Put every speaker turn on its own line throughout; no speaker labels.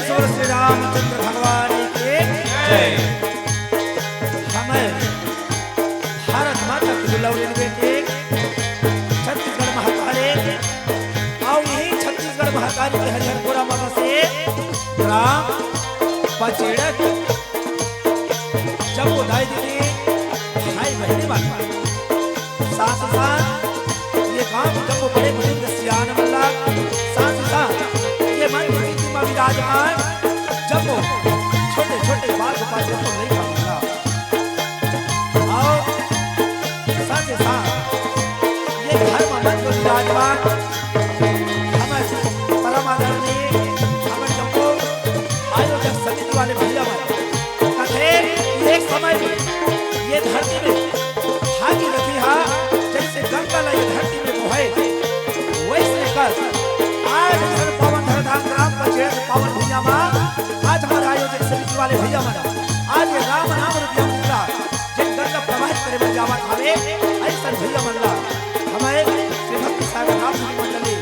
सो श्री रामचंद्र भगवान के जय। हमें भारत माता के दुलारे बेटे छत्तीसगढ़ महाकाले और यही छत्तीसगढ़ महाकाली के हरिहरपुरा माता से ग्राम पचेड़ा जब वो दाई दीदी भाई बहने बात साथ साथ ये काम जब वो बड़े बुजुर्ग सियान मल्ला साथ साथ ये मन की मां विराजमान जब वो छोटे छोटे बाल गोपाल को नहीं खाऊंगा और साथ साथ ये घर में मन को विराजमान हमारे परम आदरणीय हमारे जम्मू आयोजक समिति वाले भैया कथे एक समय में ये धरती में भागीरथी हा जैसे गंगा ला ये धरती में बहे वैसे कर आज धर पवन धरधाम ग्राम पचेड़ पवन भैया मां आज हमारे आयोजक समिति वाले भैया मना आज ये राम नाम रुपया मुद्रा जिन गंगा प्रवाहित करे में जावा खावे ऐसा भैया मल्ला हमारे श्री भक्ति सागर राम जी मंडली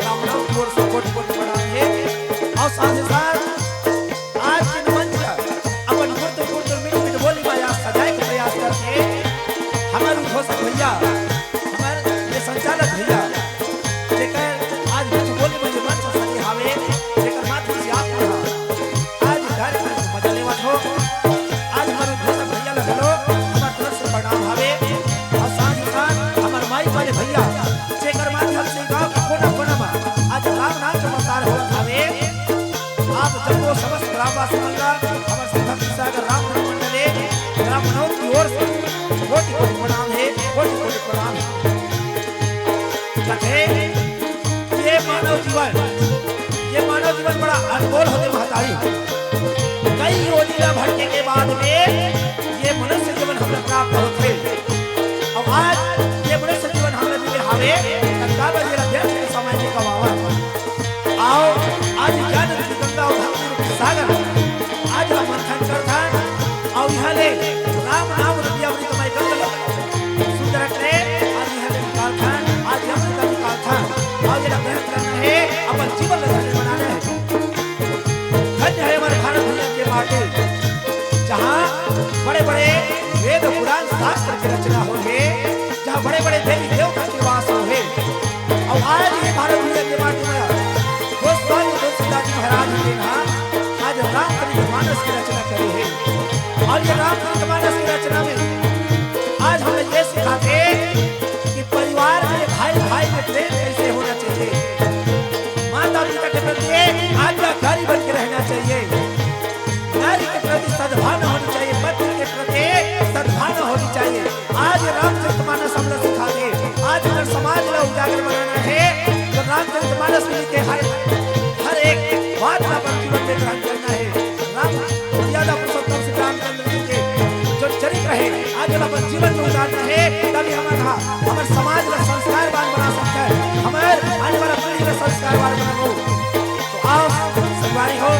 राम नाम कोर से कोटि कोटि प्रणाम है और साथ ही साथ आज के मंच का अपन गुरु गुरु मिट मिट बोली माया सजाए के प्रयास करके हमारे घोषक भैया हमारे ये संचालक भैया जेकर आज कुछ बोली मुझे मंच सजी हावे जेकर मात्र से आप रहा आज घर में मजा लेवत हो आज हमारे घोषक भैया लगलो हमारे तरफ से प्रणाम हावे और साथ ही साथ हमारे माई वाले भैया जेकर माध्यम से गांव के कोना कोना में आज राम नाम चमत्कार हो हावे आप जब वो समस्त ग्रामवासी मंडल हमारे श्री भक्ति सागर राम मंडले ग्राम मनोर की ओर से कोटि कोटि प्रणाम है कोटि कोटि प्रणाम है कथे ये मानव जीवन बड़ा अनमोल होते महतारी कई योजना भटके के बाद में ये मनुष्य जीवन हमें प्राप्त होते और आज ये मनुष्य जीवन हमें मिले हावे गंगा बजे अध्यक्ष के समय में कमावा आओ आज ज्ञान रूपी गंगा और भक्ति रूपी सागर आज हम मंथन करता और यहाँ ले राम नाम रूपी अमृत कमाई गंगा सुंदर करे आज यहाँ ले निकाल था आज अमृत का निकाल था और ये मेहनत करना है अपन जीवन में बनाना है धन्य है हमारे भारत भूमि के माटी जहाँ बड़े बड़े वेद पुराण शास्त्र की रचना हो है जहाँ बड़े बड़े देवी देवता के वास हो है और आज ये भारत भूमि के माटी में गोस्वामी तुलसीदास महाराज ने आज रामचरितमानस की रचना करी है और ये रामचरितमानस की रचना में आज हमें ये सिखाते कि परिवार में भाई भाई के प्रेम कैसे होना चाहिए माता पिता के प्रति आज्ञाकारी बन के रहना चाहिए नारी के प्रति सद्भावना होनी चाहिए पति के प्रति सद्भावना होनी चाहिए आज रामचरितमानस हम लोग सिखाते आज अगर समाज में उजागर बनाना है तो रामचरितमानस में लिखे हर एक बात का अपन जीवन में ग्रहण करना है राम मर्यादा पुरुषोत्तम श्री रामचंद्र जी के जो चरित्र है आज अपन जीवन में उतारना है तभी हमारे समाज का संस्कारवान बना सकता है हमारे आने वाला पीढ़ी का संस्कारवान बना हो तो आओ सवारी हो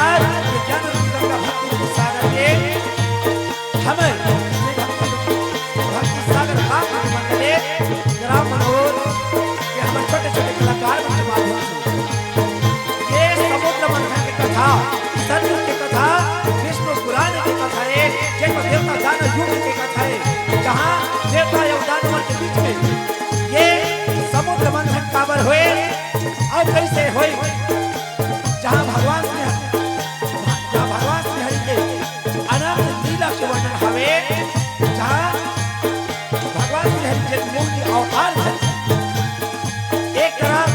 आज ज्ञान गंगा भक्ति सागर के हमें भक्ति सागर राम मंडले ग्राम मनोर के हमारे छोटे छोटे कलाकार के माध्यम से ये समुद्र मंथन की कथा सरयू की कथा विष्णु पुराण की कथा है जैसे देवता दानव युग की कथा है जहाँ देवता और दानव के बीच में ये समुद्र मंथन काबर हुए और कैसे हुए जहाँ भगवान श्री हरि के अनंत लीला के वर्णन हवे जहाँ भगवान श्री हरि के मूल अवतार थे एक तरफ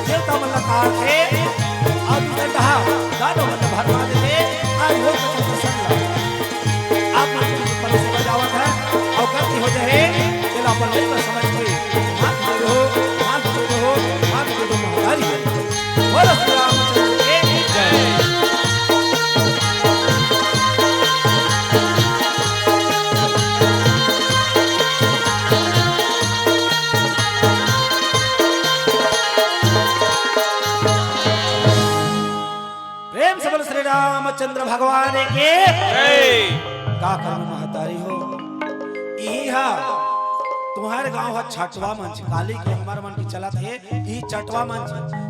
देवता मल्लकार थे और दूसरे कहा दानव मतलब भगवान थे आज वो कथा प्रसंग आप मन से बजावत है और गलती हो जाए तेरा अपन नहीं कर समझ के हाथ में रहो महाकाली बोलो श्री रामचंद्र की जय। प्रेम से बोलो श्री रामचंद्र भगवान के जय। का कर्म महतारी हो इहा तुम्हारे गांव है छठवा मंच काली के हमार मन की चला थे ई छठवा मंच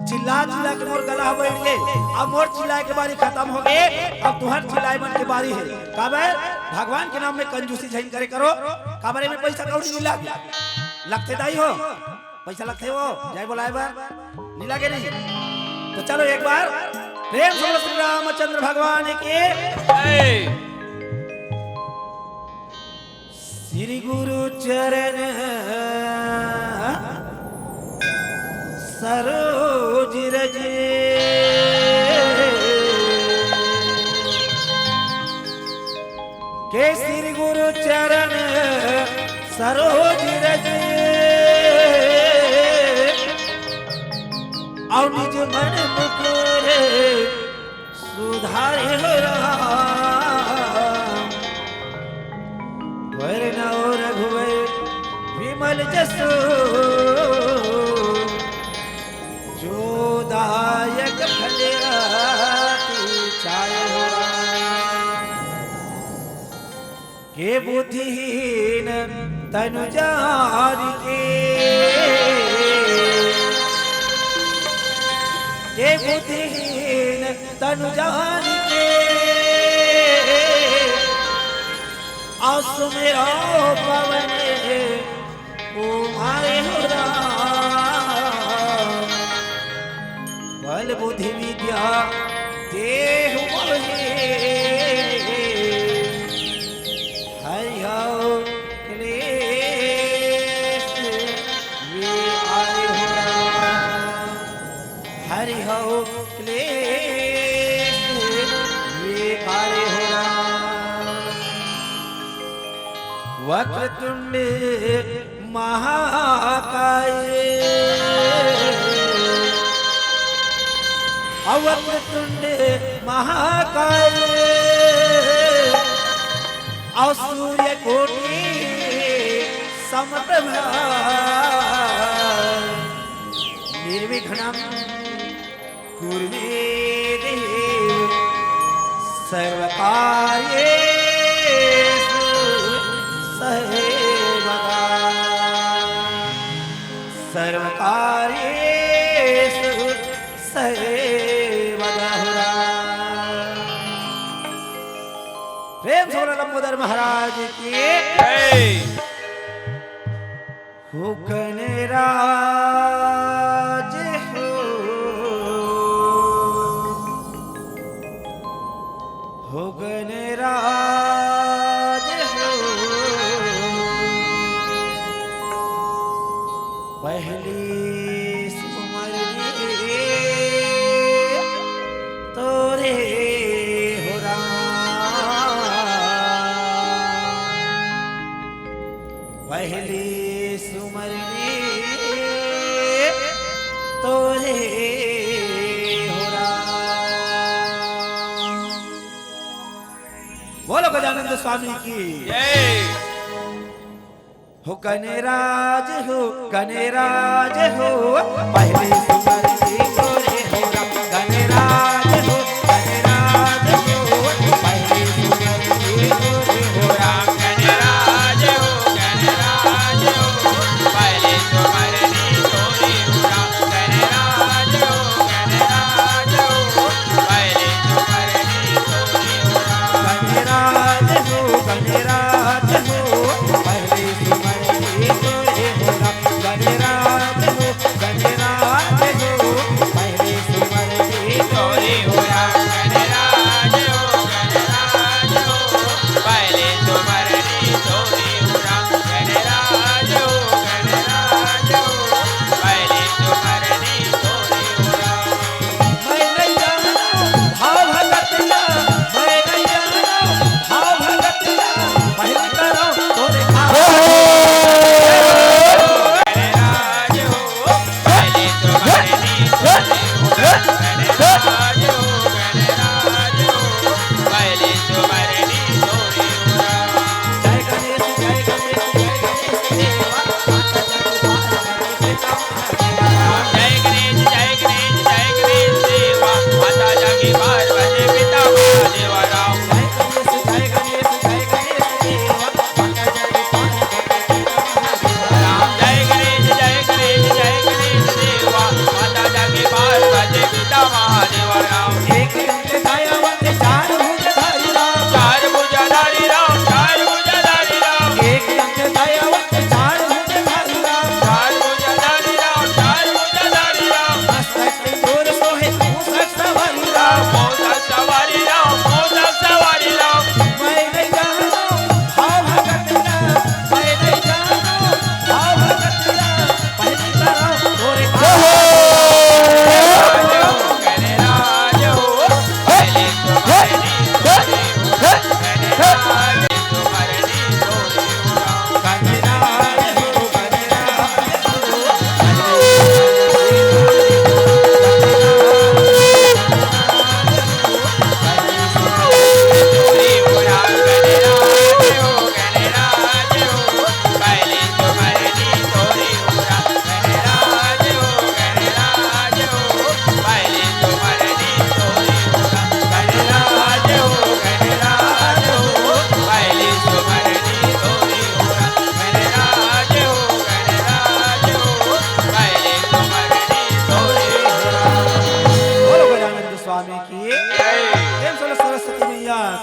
चिल्ला चिल्ला के मोर गला बैठ गए अब मोर चिल्लाए के बारी खत्म हो गए अब तुहर चिल्लाए मन की बारी है काबर भगवान के नाम में कंजूसी झइन करे करो काबरे में पैसा कौड़ी नहीं लाग लगते दाई हो पैसा लगते हो जय बोलाए बार नहीं लगे नहीं तो चलो एक बार प्रेम से श्री रामचंद्र भगवान के श्री गुरु चरण सरोज रज के श्री गुरु चरण सरोज रज और निज मन मुकुर सुधारे हो रहा वरना रघुवर विमल जसो जो दायक फलराती छाय हो के बुद्धिहीन तनु जारी के बुद्धिहीन तनु जानी के आसु मेरा पवन तुम्हारे हो बल बुद्धि विद्या देहु मोहे हरिया क्लेश ये आए हो हरि हो क्लेश ये आए हो वक्रतुंड महाकाय वक्रतुंड महाकाय सूर्य कोटि समप्रभ निर्विघ्नं कुरु मे देव सर्वकार्येषु सर्वदा सर्वकार्येषु सर्वदा प्रेम से लंबोदर महाराज की हो गणराज हो गणराज हो पहली सुमरनी तोरे हो पहली सुमरनी तोरे हो बोलो गजानंद स्वामी की हो गणराज हो पहले सुमरनी तोरे हो गणराज हो पहले सुमरनी तोरे हो गणराज हो पहले सुमरनी तोरे हो गणराज हो पहले सुमरनी तोरे हो गणराज हो पहले सुमरनी तोरे हो गणराज हो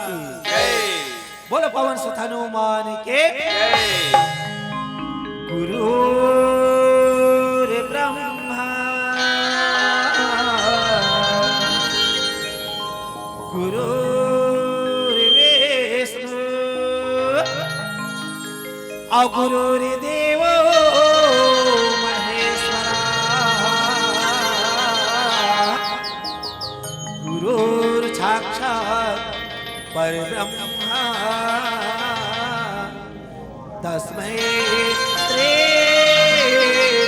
की
जय
बोलो पवन सुत हनुमान के
जय
गुरु ब्रह्मा गुरु विष्णु और गुरुर्देव महेश्वरा गुरुर् साक्षात् परब्रह्मा तस्मै श्री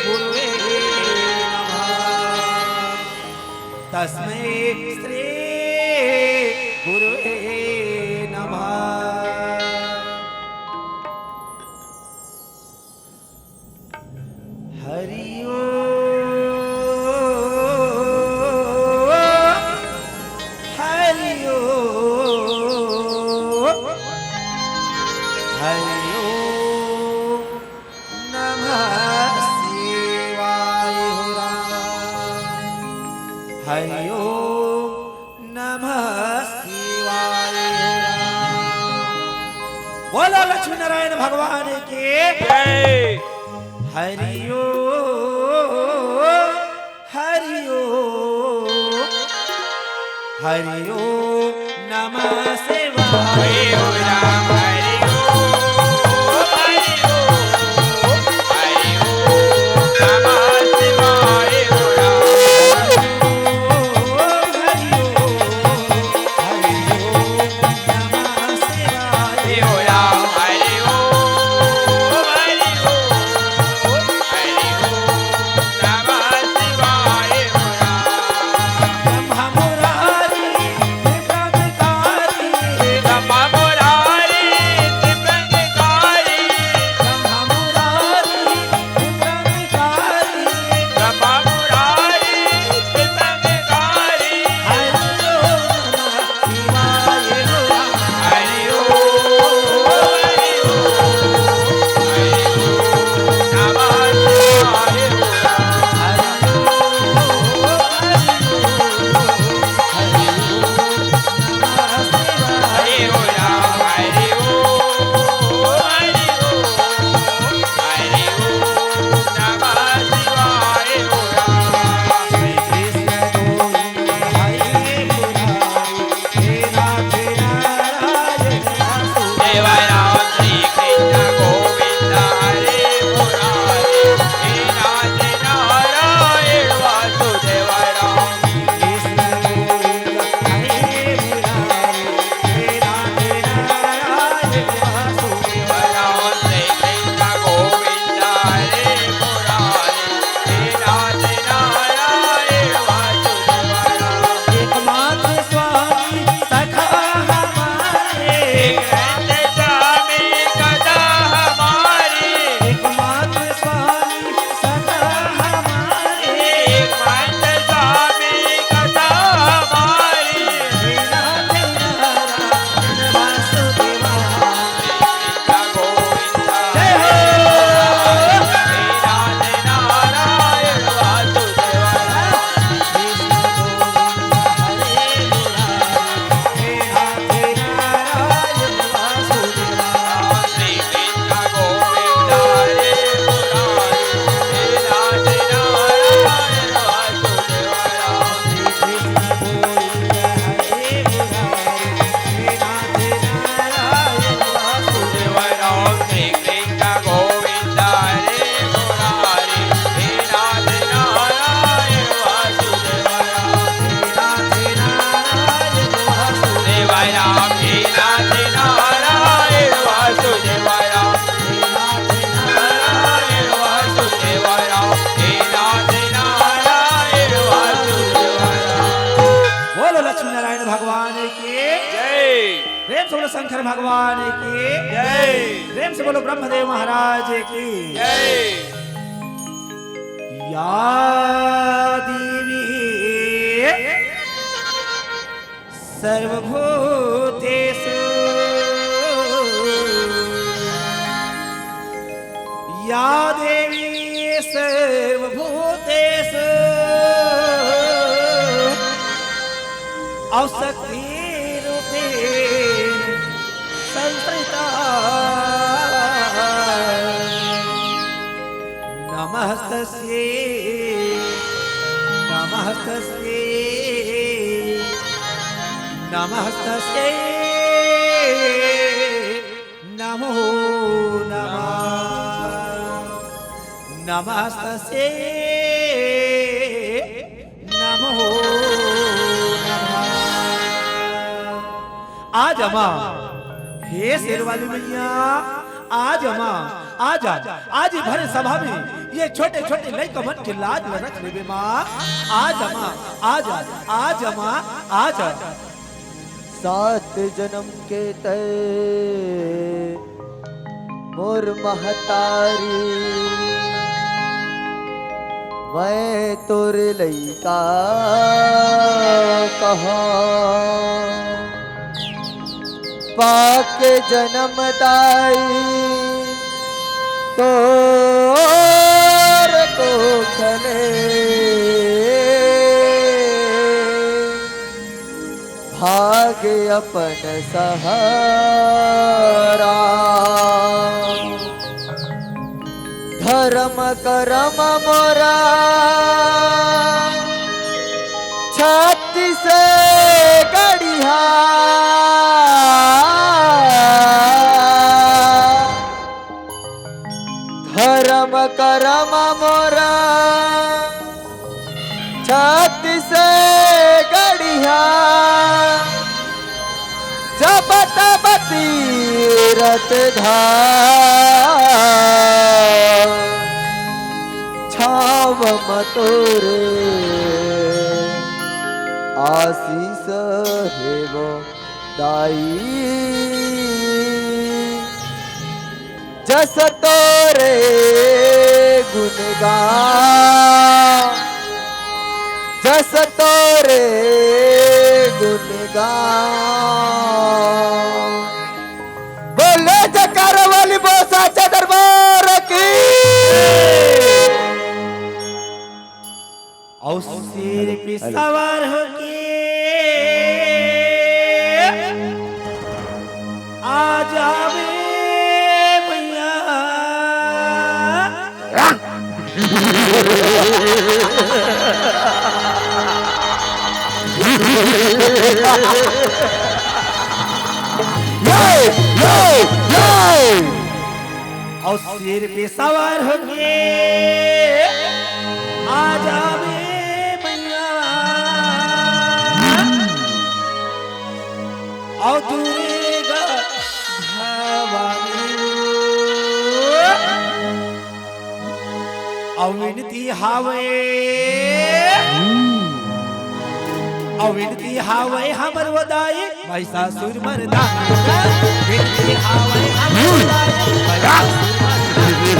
गुरुवे नमः तस्मै श्री गुरुवे नमः हरि ओम हरि ओम हरि ओम नमः शिवाय हो राम हरि ओम नमः शिवाय हो राम बोलो लक्ष्मी नारायण भगवान की
जय
हरि ओम हरि ओम हरि ओम नमः शिवाय
हरि ओम राम हरि ओम हरि ओम हरि ओम नमः शिवाय हो राम
हरि ओम हरि ओम नमः शिवाय
हरि ओम राम हरि ओम हरि ओम हरि ओम नमः शिवाय हो राम
ब्रह्मा मुरारी ब्रह्मकारी
ब्रह्मा मुरारी त्रिभंगकारी
ब्रह्मा मुरारी ब्रह्मकारी
ब्रह्मा मुरारी त्रिभंगकारी
हरि ओम नमः शिवाय हो राम
हरि ओम हरि ओम हरि ओम नमः शिवाय हो राम हरि ओम राम हरि ओम हरि ओम हरि ओम नमः शिवाय हो राम देवाय राम श्री कृष्ण गोविंद हरे मुरारे हे नाथ नारायण वासुदेवाय राम देवाय राम श्री कृष्ण गोविंद हरे मुरारे हे नाथ नारायण वासुदेवाय राम
एकमात्र स्वामी सखा हमारे
एक रहते स्वामी कदा हमारी
एकमात्र स्वामी सखा हमारे
एक मात्र स्वामी कदा हमारी
नाथ नारायण वासुदेवा
कृष्ण गोविंद
जय हो
हे नाथ नारायण वासुदेवाय श्री कृष्ण गोविंद हरे मुरारे हे नाथ नारायण वासुदेवाय देवाय राम श्री कृष्ण गोविंद हरे मुरारे हे नाथ नारायण वासुदेवाय देवाय राम हे नाथ नारायण वासुदेवाय नारायण वासुदेवाय हे नाथ नारायण वासुदेवाय
बोलो लक्ष्मी नारायण भगवान की
जय
प्रेम से बोलो शंकर भगवान की
जय
प्रेम से बोलो ब्रह्मदेव महाराज की
जय
या देवी सर्वभूतेषु या देवी सर्वभूतेषु औषधि रूपे नमस्तस्यै नमो नमः नमस्तस्यै नमो नमः। आज अमा हे शेरवाली मैया आज अमा आज भरे सभा में ये छोटे छोटे लय कमन के लाज न रख लेबे माँ आज अमा आज अमा आज
7 जन्म के तय मोर महतारी मैं तोर लइका कहा पाके जन्म दाई तोर को खले भाग्य अपन सहारा धर्म करम मोरा छाती से गढ़िया धर्म करम मोरा छाती से गढ़िया जब तब तीरथ धाम छाव मतोरे आशीष हेव दाई जस तोरे गुणगान जस तोरे गुणगान बोले जकार वाली बोसाचा दरबार की
और सिर पे सवार होके आ जावे मैया और सिर पे सवार होके आ जावे मैया और दुर्गा भवानी और विनती हावे हमर वदाई भाई सासुर मर्दानी विनती हावे हमर वदाई भाई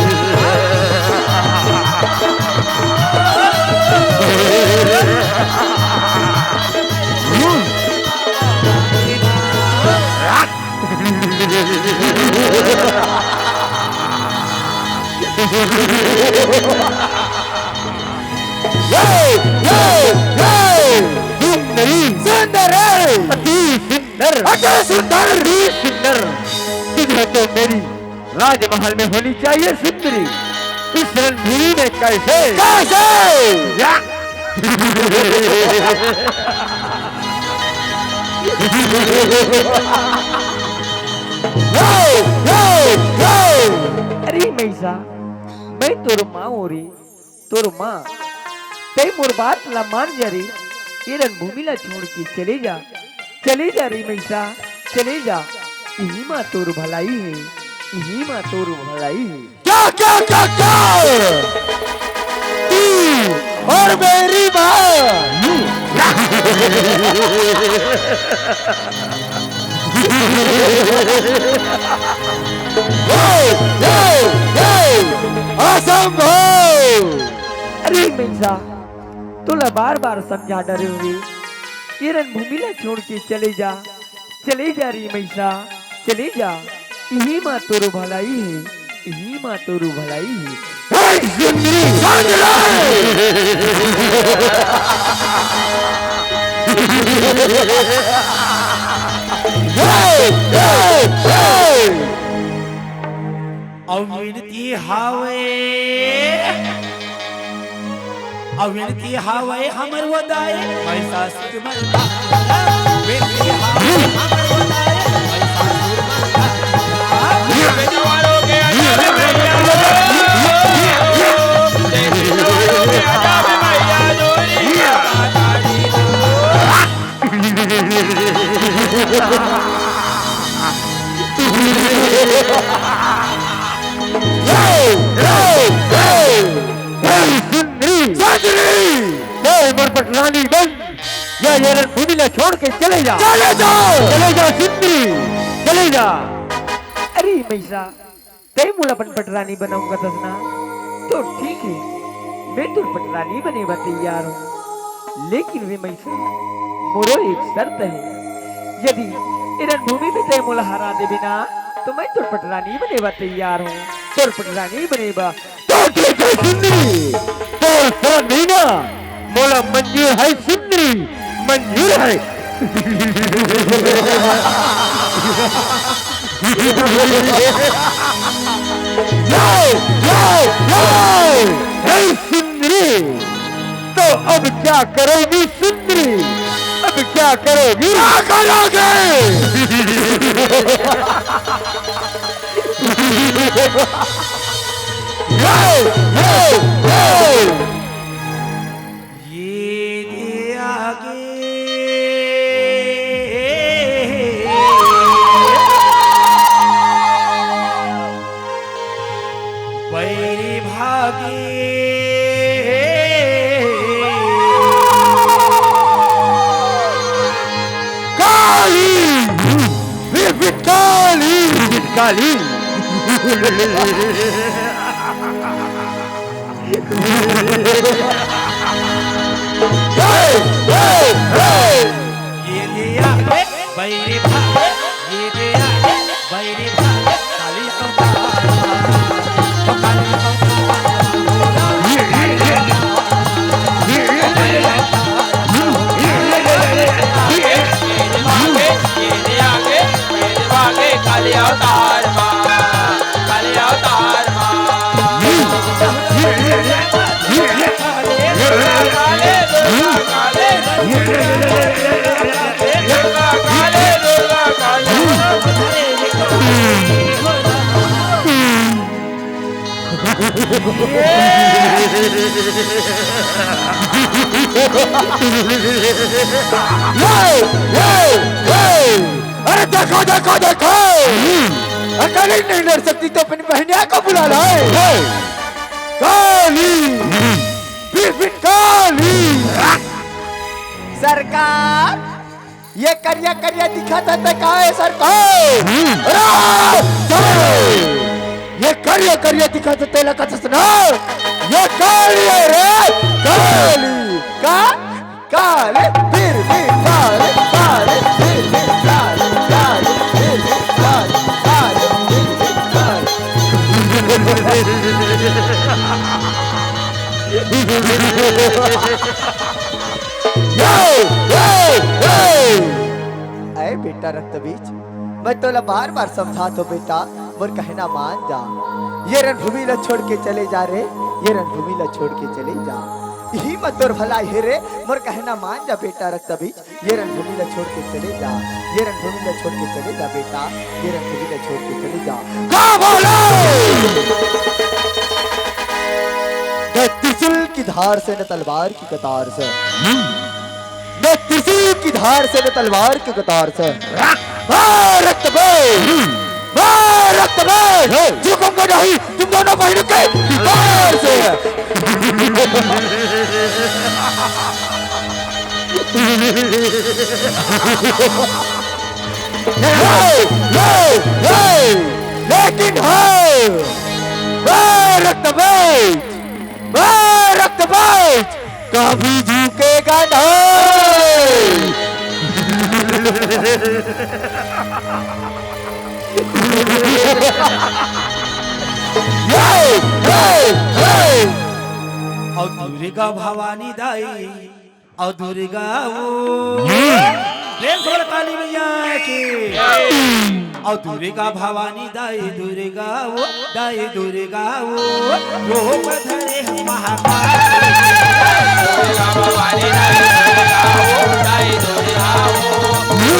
सुंदर तुझे तो मेरी राजमहल में होनी चाहिए सुंदरी इस रणभूमि में कैसे या
अरे मैसा मैं तोर माँ हो रे तोर माँ ते मोर बात ला मान जा रे ये रणभूमि ला छोड़ के चले जा रे मैसा चले जा यही माँ तोर भलाई है यही माँ तोर भलाई है
क्या क्या क्या क्या तू और मेरी माँ असंभव
अरे मैसा तोला बार बार समझा डरे हुए ये रणभूमि ला छोड़ के चले जा रे मैसा चले जा यही माँ तोर भलाई है यही माँ तोर भलाई है
अविनती हावे हमर वदाई भाई सासुर मर्दानी
रानी बन या ये रणभूमि न छोड़ के चले जा, चले जा सुंदरी, चले जा।
अरे मैसा तय मुला पण पटरानी बनाऊंगा तसना तो ठीक है, मैं तो पटरानी बने बा तैयार हूँ, लेकिन वे मैसा मोरो एक शर्त है, यदि रणभूमि में तय मुला हरा दे बिना तो मैं तो पटरानी बने बा तैयार हूँ, तो पटरानी बने बा
तो ठीक है सुंदरी, तो नीना मोला मंजूर है सुंदरी, मंजूर है। सुंदरी तो अब क्या करोगी सुंदरी, अब क्या करोगी, क्या करोगे?
ये आगे बैरी भागे
काली काली काली
ये दिया बैरी भागे, ये दिया बैरी भागे, काली अवतार, ओ काली
काली अवतार माँ, काली अवतार
अरे देखो देखो देखो, अकेले नहीं लड़ सकती तो अपनी बहनिया को बुला लाए। काली काली
सरकार, ये करिया करिया दिखाता था कहाँ है सरकार?
ये करिया करिया दिखाता तेला का सुना, ये काली है रे, काली
का काले फिर काले काले फिर काले काले फिर काले काले फिर अरे बेटा रक्तबीज, मैं तोला बार बार समझा तो बेटा मोर कहना मान जा, ये रणभूमि ला छोड़ के चले जा रे, ये रणभूमि ला छोड़ के चले जा, यही मत तोर भला है रे, मोर कहना मान जा बेटा रक्तबीज, ये रणभूमि ला छोड़ के चले जा, ये रणभूमि ला छोड़ के चले जा बेटा, ये रणभूमि ला छोड़ के चले जा।
का बोलो?
न त्रिशूल की धार से न तलवार की कतार से, न त्रिशूल की धार से न तलवार की कतार से,
झुकूंगा नहीं तुम दोनों बहनों के दीवार से। लेकिन रक्तबीज कभी झुकेगा नहीं।
और दुर्गा भवानी दाई और दुर्गा वो प्रेम से बोलो काली मैया की, और दुर्गा भवानी दाई दुर्गा वो दाई दुर्गा वो रूप धरे हम महाकाल,
दुर्गा भवानी दाई दुर्गा वो दाई दुर्गा वो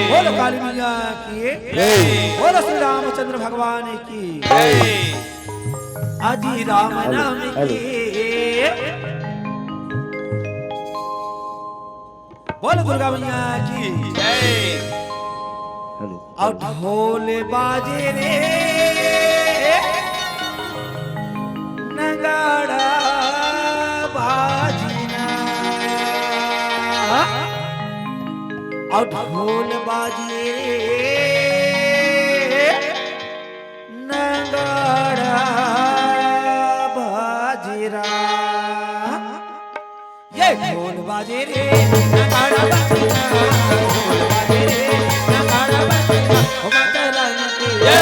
बोलो काली मैया की, बोलो श्री रामचंद्र भगवान की, आजी राम नाम की, बोलो दुर्गा मैया की। और ढोल बाजे रे नगाड़ा बाजना, और ढोल बाजे नगाड़ा बाजरा, ये ढोल बाजे रे नगाड़ा बाजना, ढोल बाजे रे नगाड़ा बाजना, ओ माता रानी की जय,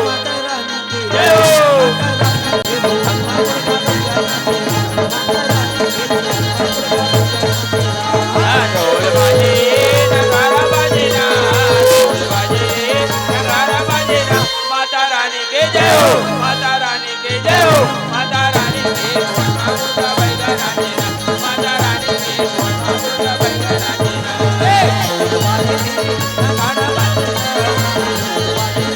माता रानी की जय, माता रानी की ढोल बाजे नगाड़ा बाजना, ढोल बाजे नगाड़ा बाजना, माता रानी की जय हो, माता रानी की जय हो, माता रानी की माता बैठा राजना, माता रानी की माता बैठा राजना, ढोल बाजे नगाड़ा बाजना, ढोल बाजे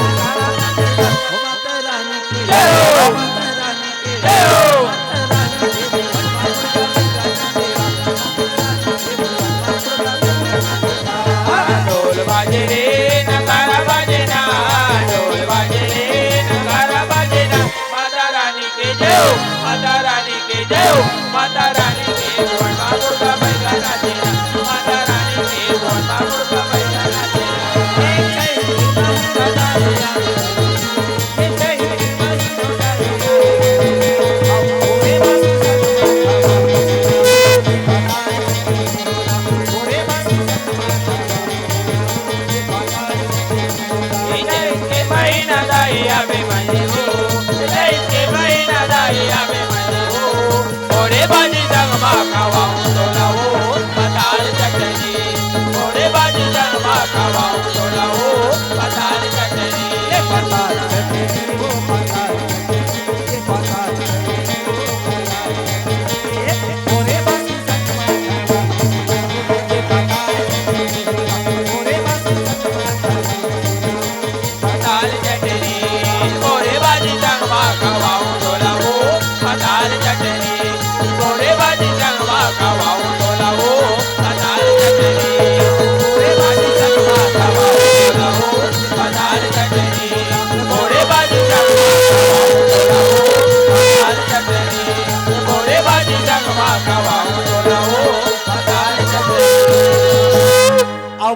नगाड़ा बाजना, ओ माता रानी की जय हो, माता रानी की जय हो, माता रानी की ढोल बाजे रे नगाड़ा बाजना, ढोल बाजे रे नगाड़ा बाजना, माता रानी की जय हो, माता रानी की जय हो, माता रानी की माता दुर्गा बैठा राजना, माता रानी की माता दुर्गा बैठा राजना, जय माता रानी, जय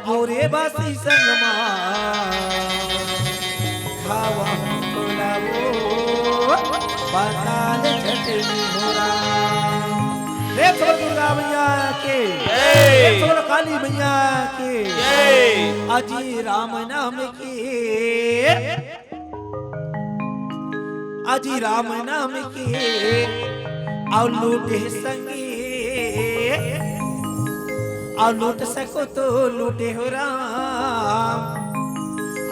बोरे बासी संगमा खावा बुलावो बताल झटनी होरा। देख सब दुर्गा मैया के, देख सब काली मैया के, अजी राम नाम के अजी राम नाम के और लूटे संगे और लूट सको तो लूटे हो राम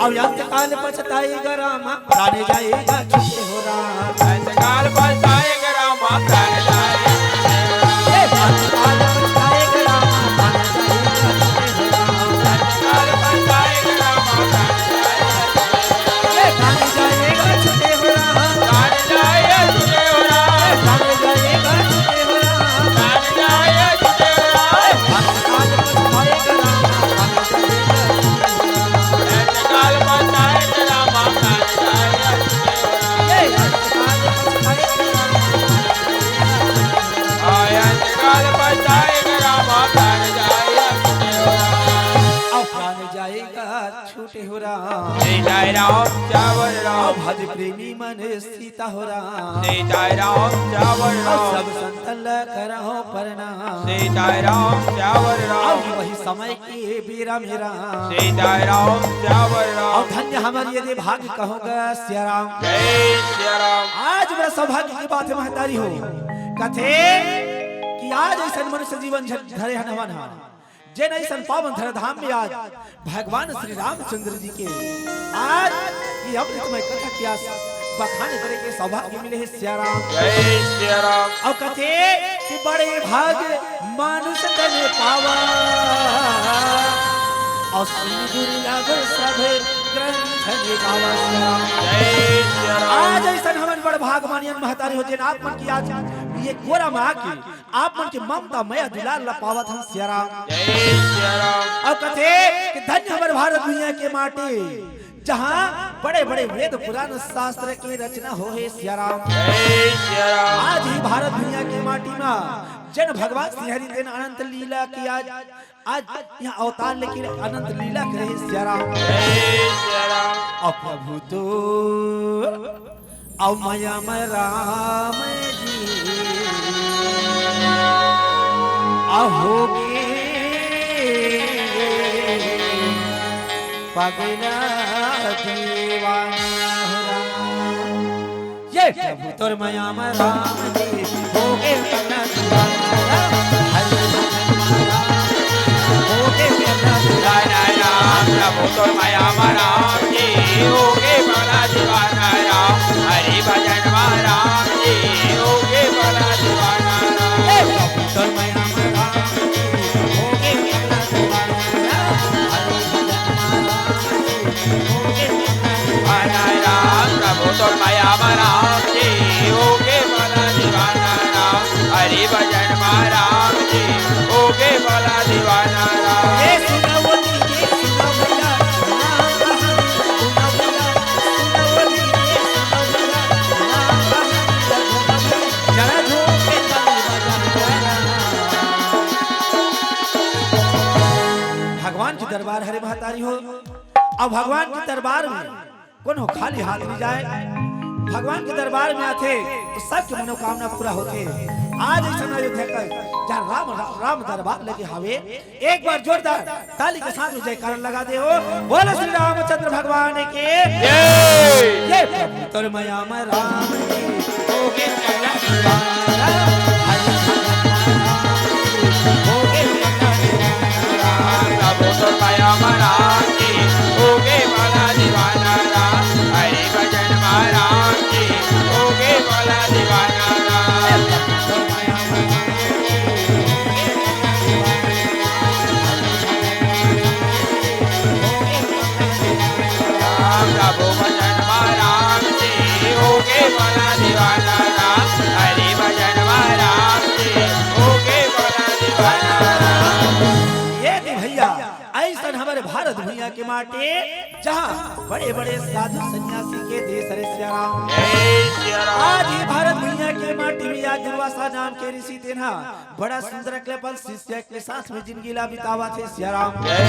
और अंत काल पछताएगा राम प्राण जाएगा छूटे हो राम
अंत काल पछताएगा राम प्राण जाएगा
अंत काल पछताएगा राम प्राण जाएगा छूटे हो राम
प्राण जाएगा छूटे हो राम
प्राण जाएगा छूटे हो राम
प्राण जाएगा छूटे हो राम
अंत काल पछताएगा राम
अंत काल पछताएगा राम प्राण जाएगा छूटे हो राम अंत काल पछताएगा राम प्राण जाएगा छूटे हो राम
अब प्राण जाएगा छूटे हो राम
सीता राम चावल राम
भज प्रेमी मन सीता हो राम
सीता राम चावल
अब
राम
सब संतन करहो प्रणाम
सीता राम चावल
अब
राम
वही समय की बीरा मेरा
सीता राम चावल
और
राम
धन्य हमारे यदि भाग्य कहोगा सिया राम
जय श्री राम
आज बड़ा सौभाग्य की बात है महतारी हो कथे कि आज ऐसा मनुष्य जीवन धरे हनवन जैन ऐसा पावन धर धाम में आज भगवान श्री रामचंद्र जी के आज ये अमृतमय कथा किया बखाने करे के सौभाग्य मिले है सिया राम
जय श्री राम
और कथे कि बड़े भाग्य मानुष तन पावा और दुर्लभ सब ग्रंथ गावा
जय श्री राम
आज ऐसा हमन बड़ भागमानियन महतारी हो जेन आप मन की आज ये गोरा में आके आप मन के ममता मया दुलार ला पावत हम सिया राम
जय श्री राम
और कथे कि धन्य हमारे भारत दुनिया के माटी जहाँ बड़े बड़े वेद पुराण शास्त्र की रचना हो है सिया राम
जय श्री राम
आज ही भारत दुनिया की माटी में जन भगवान श्री हरि दिन अनंत लीला की आज यहाँ अवतार लेके अनंत लीला करे सिया राम
जय श्री राम
और प्रभु तो और माया में राम जी ahoge पगला दीवाना हो राम ये प्रभु तोर माया में राम जी होगे पगला दीवाना हरि होगे पगला
राम राम प्रभु तो माया राम जी होगे बड़ा दीवाना राम हरि भजन राम जी होगे बड़ा दीवाना राम
प्रभु तोर माया में राम होगे पगला दीवाना हरि
दीवाना राम प्रभु तो माया राम जी होगे बड़ा दीवाना राम हरि भजन राम जी होगे बड़ा दीवाना राम
ये सुनवली ये सुनवला नाम कहानी सुनवला सुनवली ये सुनवला नाम कहानी जरा झोंके ताली बजा भगवान के दरबार हरे महतारी हो अब भगवान के दरबार में कौन हो खाली हाथ नहीं जाए भगवान के दरबार में आते तो सबकी मनोकामना पूरा होते आज ऐसा अयोध्या का जहाँ राम दरबार लगे हवे एक बार जोरदार ताली के साथ जयकार लगा दे हो बोलो श्री रामचंद्र भगवान के ये प्रभु तोर माया में राम जी होगे पगला दीवाना हरि होगे पगला दीवाना
प्रभु तो माया राम जी होगे बड़ा दीवाना राम हरि भजन राम जी होगे बड़ा दीवाना राम प्रभु भजन राम जी होगे बड़ा दीवाना राम हरि भजन राम जी होगे बड़ा दीवाना राम
ये थी भैया ऐसा हमारे भारत भैया के माटे जहाँ बड़े बड़े साधु सन्यासी के देश हरे सिया राम
जय श्री राम
आज ये भारत भैया के माटी में आज दुर्वासा नाम के ऋषि तेना बड़ा सुंदर क्लेपल शिष्य के साथ में जिंदगी ला बितावा थे सिया राम
जय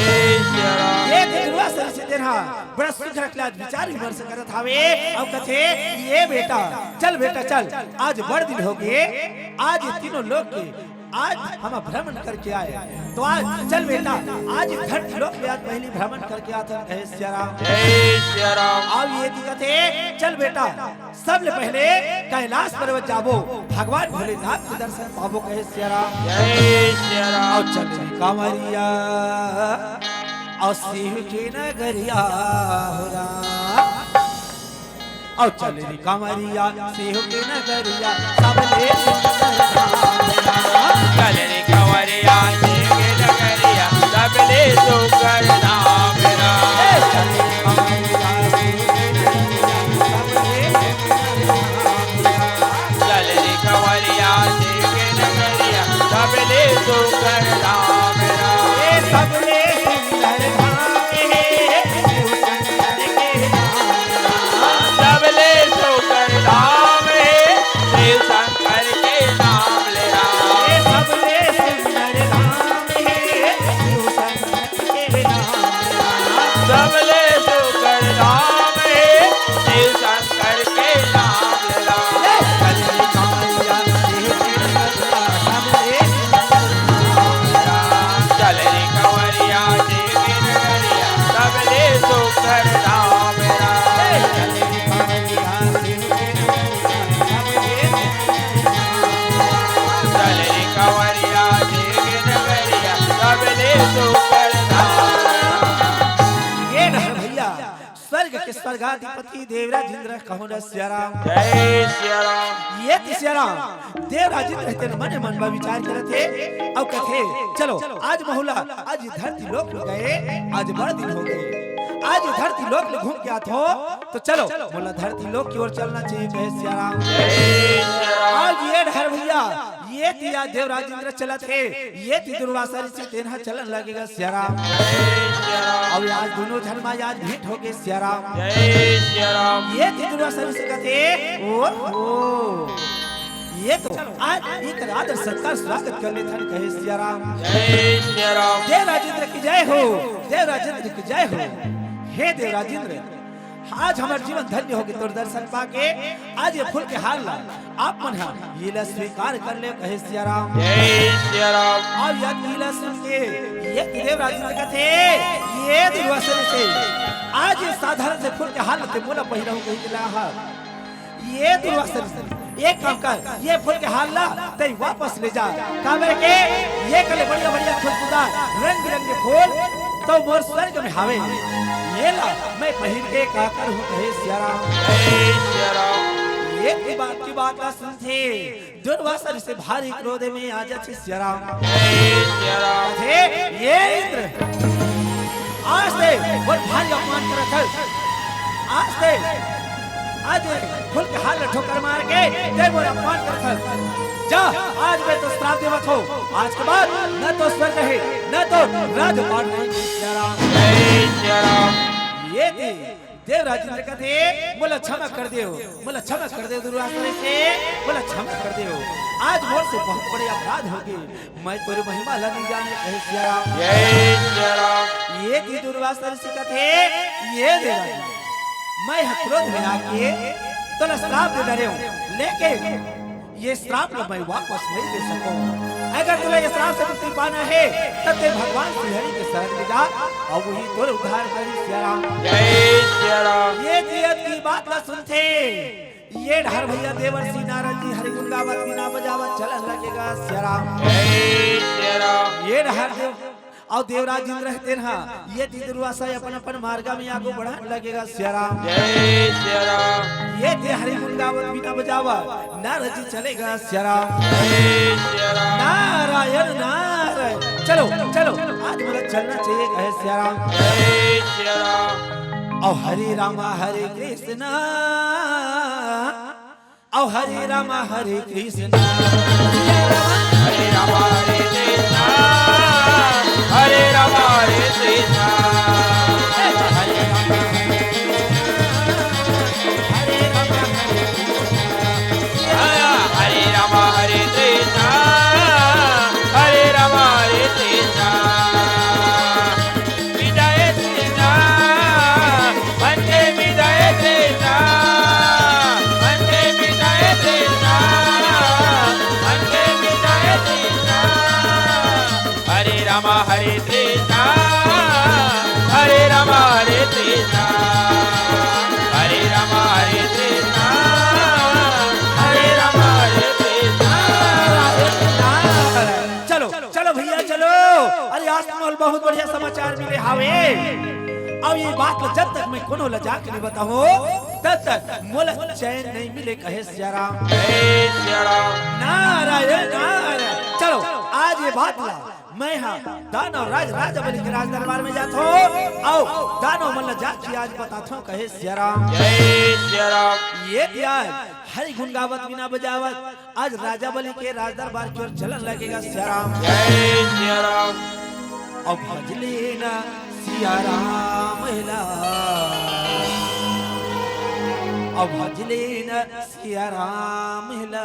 श्री राम
ये दुर्वासा ऋषि तेना बड़ा सुंदर क्लास विचार विमर्श करत हवे अब कथे ये बेटा चल आज बड़ दिन हो गए आज ये तीनों लोग के आज हम भ्रमण करके आए, तो आज चल बेटा, आज धरती लोक में आज पहली भ्रमण करके आता कहे सिया राम।
जय सिया राम।
अब ये दिक्कत है, चल बेटा सबले पहले कैलाश पर्वत जाबो, भगवान भोलेनाथ के दर्शन पाबो कहे सिया राम।
जय सिया राम।
और चल कांवरिया और शिव की नगरिया हो राम, और चल कांवरिया शिव की नगरिया सब ले
चल रे कंवरिया शिव की नगरिया सब ले सुकर नाम राम। चल रे कंवरिया शिव की नगरिया सब ले सुकर नाम राम।
सब ले सुंदर धाम हे,
सबले सुकर धाम है, शिव शंकर के नाम ले राम।
सबले सुंदर धाम हे, शिव शंकर के नाम।
सबले सुकर धाम है, शिव शंकर के नाम ले राम। चल रे कंवरिया शिव की नगरिया सबले सुकर धाम राम। चल रे कंवरिया शिव की नगरिया सबले सुकर धाम राम।
ये रहे भैया स्वर्ग के स्वर्गाधिपति देवराज इंद्र कहो न सिया राम।
जय सिया राम।
ये सिया राम देवराज इंद्र रहते न मन मन में विचार करते और कथे चलो आज महुला आज धरती लोक में गए, आज बड़ा दिन हो गए, आज धरती लोक में घूम के आते हो, तो चलो बोला धरती लोक की ओर चलना चाहिए कहे सिया राम।
जय सिया राम।
आज ये ढर भैया ये तिया देवराज इंद्र चला थे, ये ती दुर्वासा ऋषि तेना चलन लगेगा सिया राम।
जय सिया राम।
और आज दोनों धर्म आज भेंट हो गए सिया राम।
जय सिया राम।
ये ती दुर्वासा ऋषि कहते ओहो ये तो आज एक आदर सत्कार स्वागत कर लेथन कहे सिया राम।
जय सिया राम।
देवराज इंद्र की जय हो, देवराज इंद्र की जय हो। हे देवराज इंद्र आज हमारा जीवन धन्य होगी तोर दर्शन पाके, आज ये फूल के हार ला आप मन ये ला स्वीकार कर ले कहे सिया राम।
जय सिया राम।
और यह नीला सुन के ये देवराज इंद्र का थे ये दुर्वासा से आज ये साधारण से फूल के हार ते मोला पहिरा कहीं दिला हा। ये दुर्वासा एक काम कर, ये फूल के हार ला ते वापस ले जा काबर के ये कले बढ़िया बढ़िया खुशबूदार रंग बिरंगे फूल तो मोर स्वर्ग में हावे, ये ला मैं पहिर के काकर हूँ कहे सिया राम।
जय सिया राम।
ये की बात ना सुनते दुर्वासा से भारी क्रोध में आ जाते सिया राम।
जय सिया राम।
थे ये इंद्र आज से बहुत भारी अपमान कर रखा, आज से आज फूल के हाल ठोकर मार के ते मोर अपमान कर रखा। जा आज मैं तो श्राप देवत हो, आज के बाद न तो स्वर्ग है न तो राजपाट नहीं सिया राम।
जय सिया राम।
ये थे देवराज इंद्र का थे बोला क्षमा कर दे, बोला क्षमा कर दे दुर्वासा से, बोला क्षमा कर दे, आज मोर से बहुत बड़े अपराध हो गए, मैं तेरी महिमा ला नहीं जाने कहे सिया राम।
जय सिया राम।
ये थी दुर्वासा ऋषि का थे ये देवराज मैं क्रोध में आके तो न श्राप दे डरे हूँ, लेकिन ये श्राप न मैं वापस नहीं दे सकूं। अगर तुम्हें ये श्राप से मुक्ति पाना है तब ते भगवान श्री हरि के शरण में जा और वही तोर उद्धार करी सिया राम।
जय सिया राम।
ये जियत की बात न सुनते ये ढार भैया देवर्षि नारद जी हरि गुण गावत बिना बजावत चलन लगेगा सिया राम।
जय सिया राम।
ये ढार देव और देवराज इंद्र रहते ना ये दुर्वासा अपन अपन मार्ग में आगो बढ़ाने लगेगा सिया राम।
जय सिया राम।
ये थे हरि गुण गावत बिना बजावा नारद जी चलेगा सिया राम।
जय सिया राम।
नारायण नारायण चलो चलो आज मुझे चलना चाहिए कहे सिया राम।
जय सिया राम।
और हरे रामा हरे कृष्णा, और हरे रामा हरे कृष्णा,
हरे राम हरे कृष्णा, हरे राम हरे कृष्णा,
हरे रामा
हरे राम हरे कृष्णा, हरे राम हरे कृष्णा, विजय कृष्णा, वंदे विजय कृष्णा, वंदे विजय कृष्णा, वंदे विजय कृष्णा।
बहुत बढ़िया समाचार मिले हावे। अब ये बात जब तक मैं कोनो लजा के नहीं बताऊं तब तक मोला चैन नहीं मिले कहे सिया राम।
जय सिया राम।
नारायण नारायण। चलो आज ये बात ला मैं हाँ दानव राजा बलि के राज दरबार में जाता हूँ। आओ दानव मल्ल जाके आज बताता हूँ कहे सिया राम।
जय सिया राम।
ये त्याग हरि गुण गावत बिना बजावत आज राजा बलि के राज दरबार की ओर चलन लगेगा सिया राम।
जय सिया राम।
अब भजले ना सिया राम ला, अब भजले ना सिया राम ला,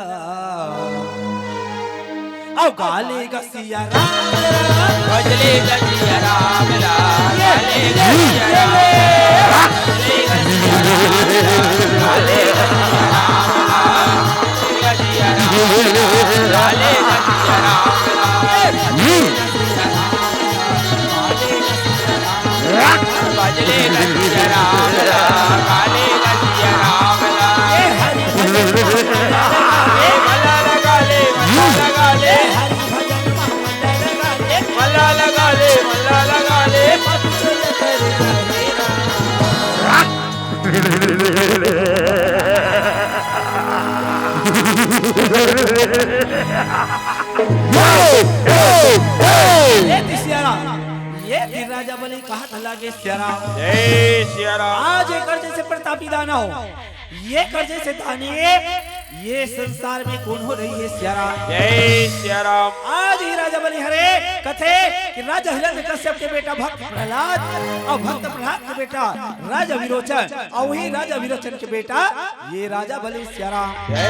अब गालेगा सिया राम ला,
भजलेगा सिया राम ला, गालेगा सिया राम ला, भजलेगा सिया राम ला, गालेगा सिया राम ला, भजलेगा सिया राम ला, गालेगा सिया राम ला, भजलेगा सिया राम ला, गालेगा सिया राम ला।
हरि भजन
मल्ला लगा ले, मल्ला लगा ले,
हरि भजन
मल्ला लगा ले, मल्ला लगा ले।
ये राजा बलि कहा था लागे सिया राम।
जय सिया राम।
आज एक कर्जे से प्रतापी दाना हो, ये कर्जे से दानिए ये संसार में कौन हो रही है सिया राम।
जय सिया राम।
आज ही राजा बलि हरे कथे कि राजा हिरण्यकश्यप के बेटा भक्त प्रहलाद और भक्त प्रहलाद के बेटा राजा विरोचन और वही राजा विरोचन के बेटा ये राजा बलि सिया राम।
जय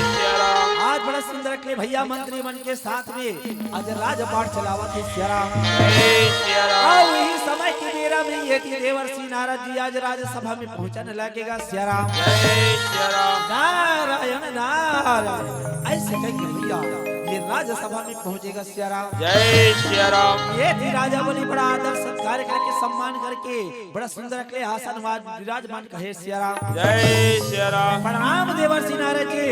सिया राम।
आज बड़ा सुंदर के भैया मंत्री मन के साथ में आज राजपाट चलावत है सिया राम।
जय सिया राम।
और यही समय की बेरा में ये कि देवर्षि नारद जी आज राज्यसभा में पहुंचने लगेगा सिया राम।
जय सिया राम।
नारायण नारायण। ऐसे कहेंगे भैया ये राज्यसभा में पहुंचेगा सिया राम।
जय सिया राम।
ये थी राजा बलि बड़ा आदर सत्कार करके सम्मान करके बड़ा सुंदर के आसन विराजमान कहे सिया राम।
जय सिया राम।
प्रणाम देवर्षि नारद जी,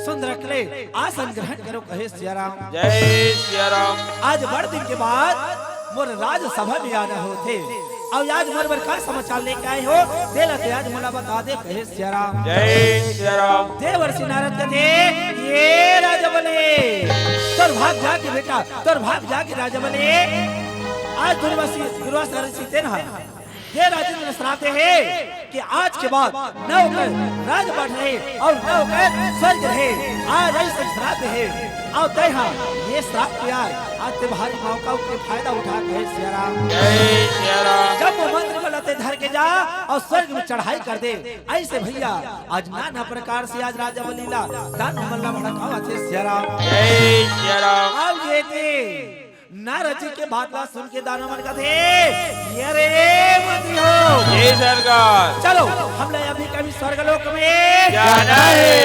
सुंदर के आसन ग्रहण करो कहे सिया राम।
जय सिया राम।
आज बड़े दिन के बाद मोर राज्यसभा में आना होते और आज मोर बर का समाचार लेके आए हो देला ते आज मोला बता दे कहे सिया राम।
जय सिया राम।
देवर्षि नारद कहते ये राजा बलि तोर भाग जाके बेटा तोर भाग जाके राजा बलि आज दुर्वासा ऋषि तेना ये राजेंद्र श्राते है कि आज के बाद न होकर राजपाट रहे और न होकर स्वर्ग रहे। आज ऐसा श्राप है और तैहा ये श्राप किया आज तुम्हारी मौका के फायदा उठा के सिया राम।
जय सिया राम।
जब वो मंत्र गलते धर के जा और स्वर्ग में चढ़ाई कर दे ऐसे भैया आज नाना प्रकार से आज राजा बलीला दान मल्ला भड़कावा थे सिया राम।
जय सिया राम।
अब ये थे नारद जी के बात सुन के दानव मन का थे ये रे मंत्री हो
जय सरकार।
चलो हम लोग अभी कभी स्वर्गलोक में
जाना है,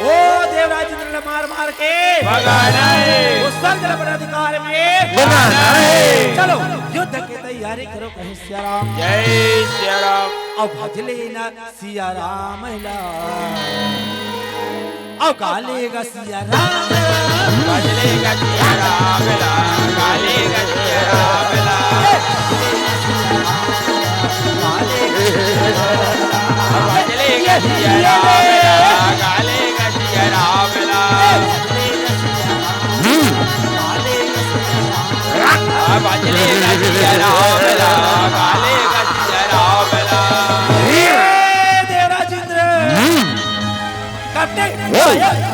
वो देवराज इंद्र मार मार के
भगाना है,
उस स्वर्ग अधिकार में
बनाना है।
चलो युद्ध की तैयारी करो कहे सिया राम।
जय सिया राम।
अब भजले न सिया राम ला, अब गालेगा सिया राम,
भजलेगा सिया राम ला, गालेगा सिया राम ला, भजलेगा सिया राम ला, गालेगा सिया राम ला, भजलेगा सिया राम ला, गालेगा सिया राम ला।
देवराज इंद्र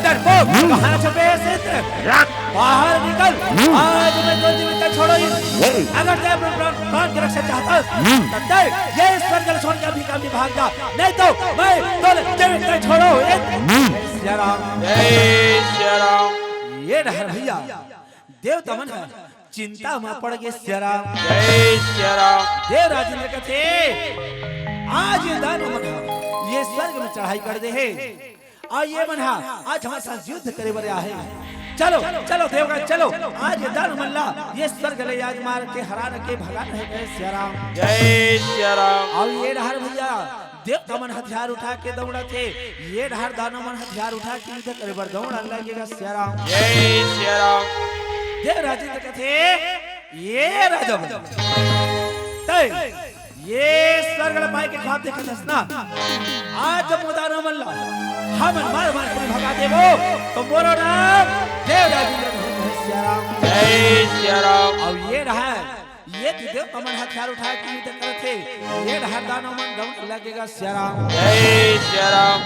डरपोक कहाँ छुपे सिद्ध बाहर निकल। आज मैं तो जीवित छोड़ो अगर ते प्राण की रक्षा चाहता तब तक ये स्वर्ग छोड़ के अभी कभी भाग जा नहीं तो मैं तो जीवित छोड़ो। सिया राम।
जय सिया राम।
ये डर भैया देवता मन है चिंता में पड़ गए सिया राम।
जय सिया राम।
देवराज इंद्र कहते आज ये दानव मन ये स्वर्ग में चढ़ाई कर दे है और ये मन आज हमारे साथ युद्ध करे बरे आहे। चलो चलो देवगण चलो आज ये दानव मल्ला ये स्वर्ग ले आज मार के हरा के भगा नहीं गए सिया राम।
जय सिया राम।
और ये डहर भैया देवता मन हथियार उठा के दौड़ा थे ये डहर दानव मन हथियार उठा के युद्ध करे बर दौड़ा लगेगा सिया राम।
जय सिया राम।
देवराज इंद्र कहते ये राजा तय ये स्वर्ग माई के ख्वाब देखा दसना आज जब मोदानो मन ला हम मार मार के भगा देवो तो मोरो नाम देवराज सियाराम
जय सिया राम
और ये रहा ये देव कमन हथियार उठा के युद्ध करत थे ये रहा दानो मन दम लगेगा सियाराम
जय सिया राम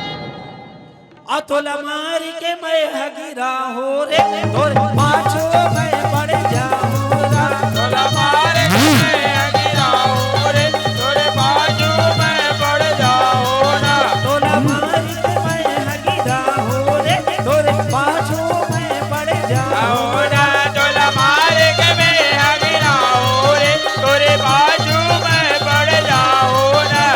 अतोला मार के मैं हगिरा हो रे तोर पाछो मैं पड़ जाऊं रा
तोला मारे मैं अगिराओ रे तोरे बाजू मैं पड़ जाओ ना
तोला मार के मैं हगिरा हो रे तोर पाछो मैं पड़ जाऊं
आओ ना तोला मारे के मैं अगिराओ रे तोरे बाजू मैं पड़ जाओ ना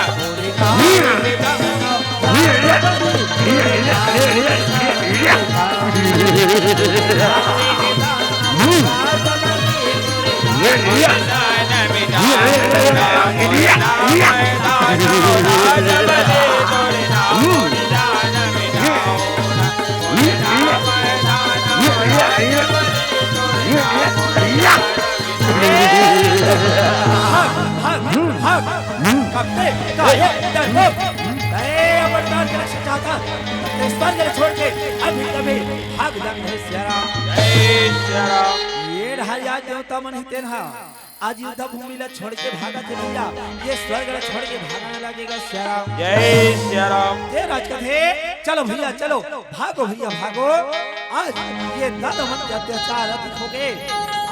छोड़ के अभी कभी भाग जाए सियाराम
जय सिया राम
ये हरिया देवता मन हिते रहा आज युद्ध भूमि ला छोड़ के भागा थे भैया ये स्वर्ग ला छोड़ के भागने लगेगा सियाराम
जय सिया राम
ये राज कथे चलो भैया चलो भागो भैया भागो आज ये दादा मन के अत्याचार अधिक हो गए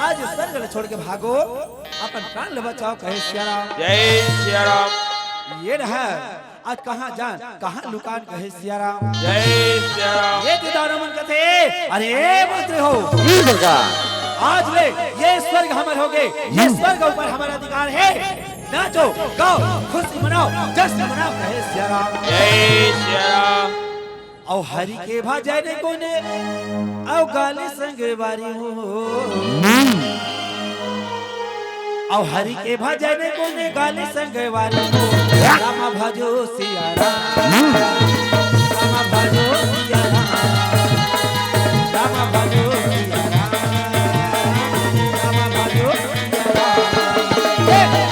आज स्वर्ग ला छोड़ के भागो अपन प्राण ले बचाओ कहे सियाराम
जय सिया राम
ये रहा आज कहाँ जान कहाँ लुकान कहे सियाराम
जय सिया राम
ये दादा मन कथे अरे मंत्री हो आज ले ये स्वर्ग हमारे हो गए ये स्वर्ग ऊपर हमारा अधिकार है नाचो गाओ खुशी मनाओ जश्न मनाओ कहे सियाराम
जय सिया राम
औ हरि के भाजने कोने औ गाली संग बारी हो औ हरि के भजन कोने गाली संग वाली हो रामा भजो सिया राम रामा भजो सिया राम रामा भजो सिया राम रामा भजो सिया राम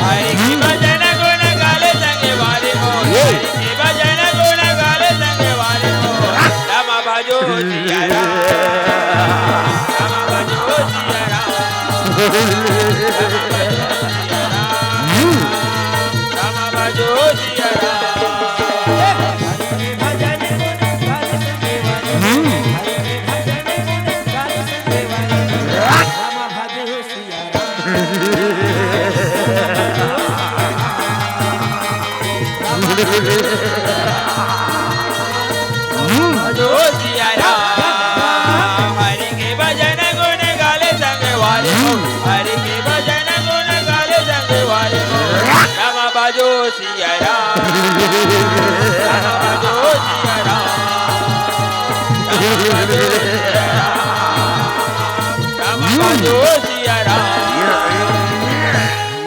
हरि की भजन गुण गाले संगे वाले हो हरि की भजन गुण गाले संगे वाले हो राम भजो सिया राम राम भजो सिया राम राम भजो सिया राम
हरि के भजन कोने गाली संग वाली हरि के भजन कोने गाली संग वाली रामा भजो सिया राम
भजो सिया राम हरि के भजन गुण गाले संगे वाले हो हरि के भजन गुण गाले संगे वाले हो राम भजो सिया राम राम भजो सिया राम राम भजो सिया राम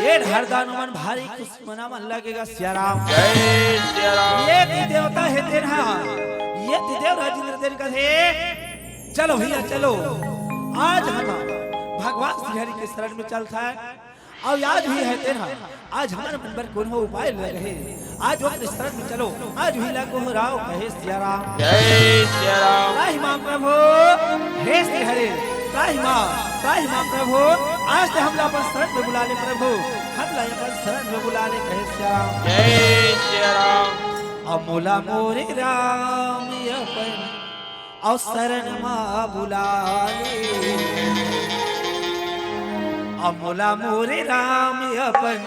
ये हरदानो मन भारी खुश मना मन लगेगा सियाराम
जय सिया राम
ये ती देवता है तेरा ये ती देव राजेंद्र तेन का थे चलो भैया चलो आज हम भगवान श्री हरि के शरण में चलता है और आज भी है तेरा आज हमारे मन पर कौन हो उपाय लग रहे आज वो अपने शरण में चलो आज भी लगो हो राव कहे सियाराम
जय सिया राम
त्राहि मां प्रभु हे श्री हरि त्राहि मां प्रभु आज से हम अपन शरण में बुला ले प्रभु हम अपन शरण में बुला ले कहे सियाराम
जय सिया राम
अमोला मोरे राम अपन और शरण मां बुला ले अमोला मोरे राम अपन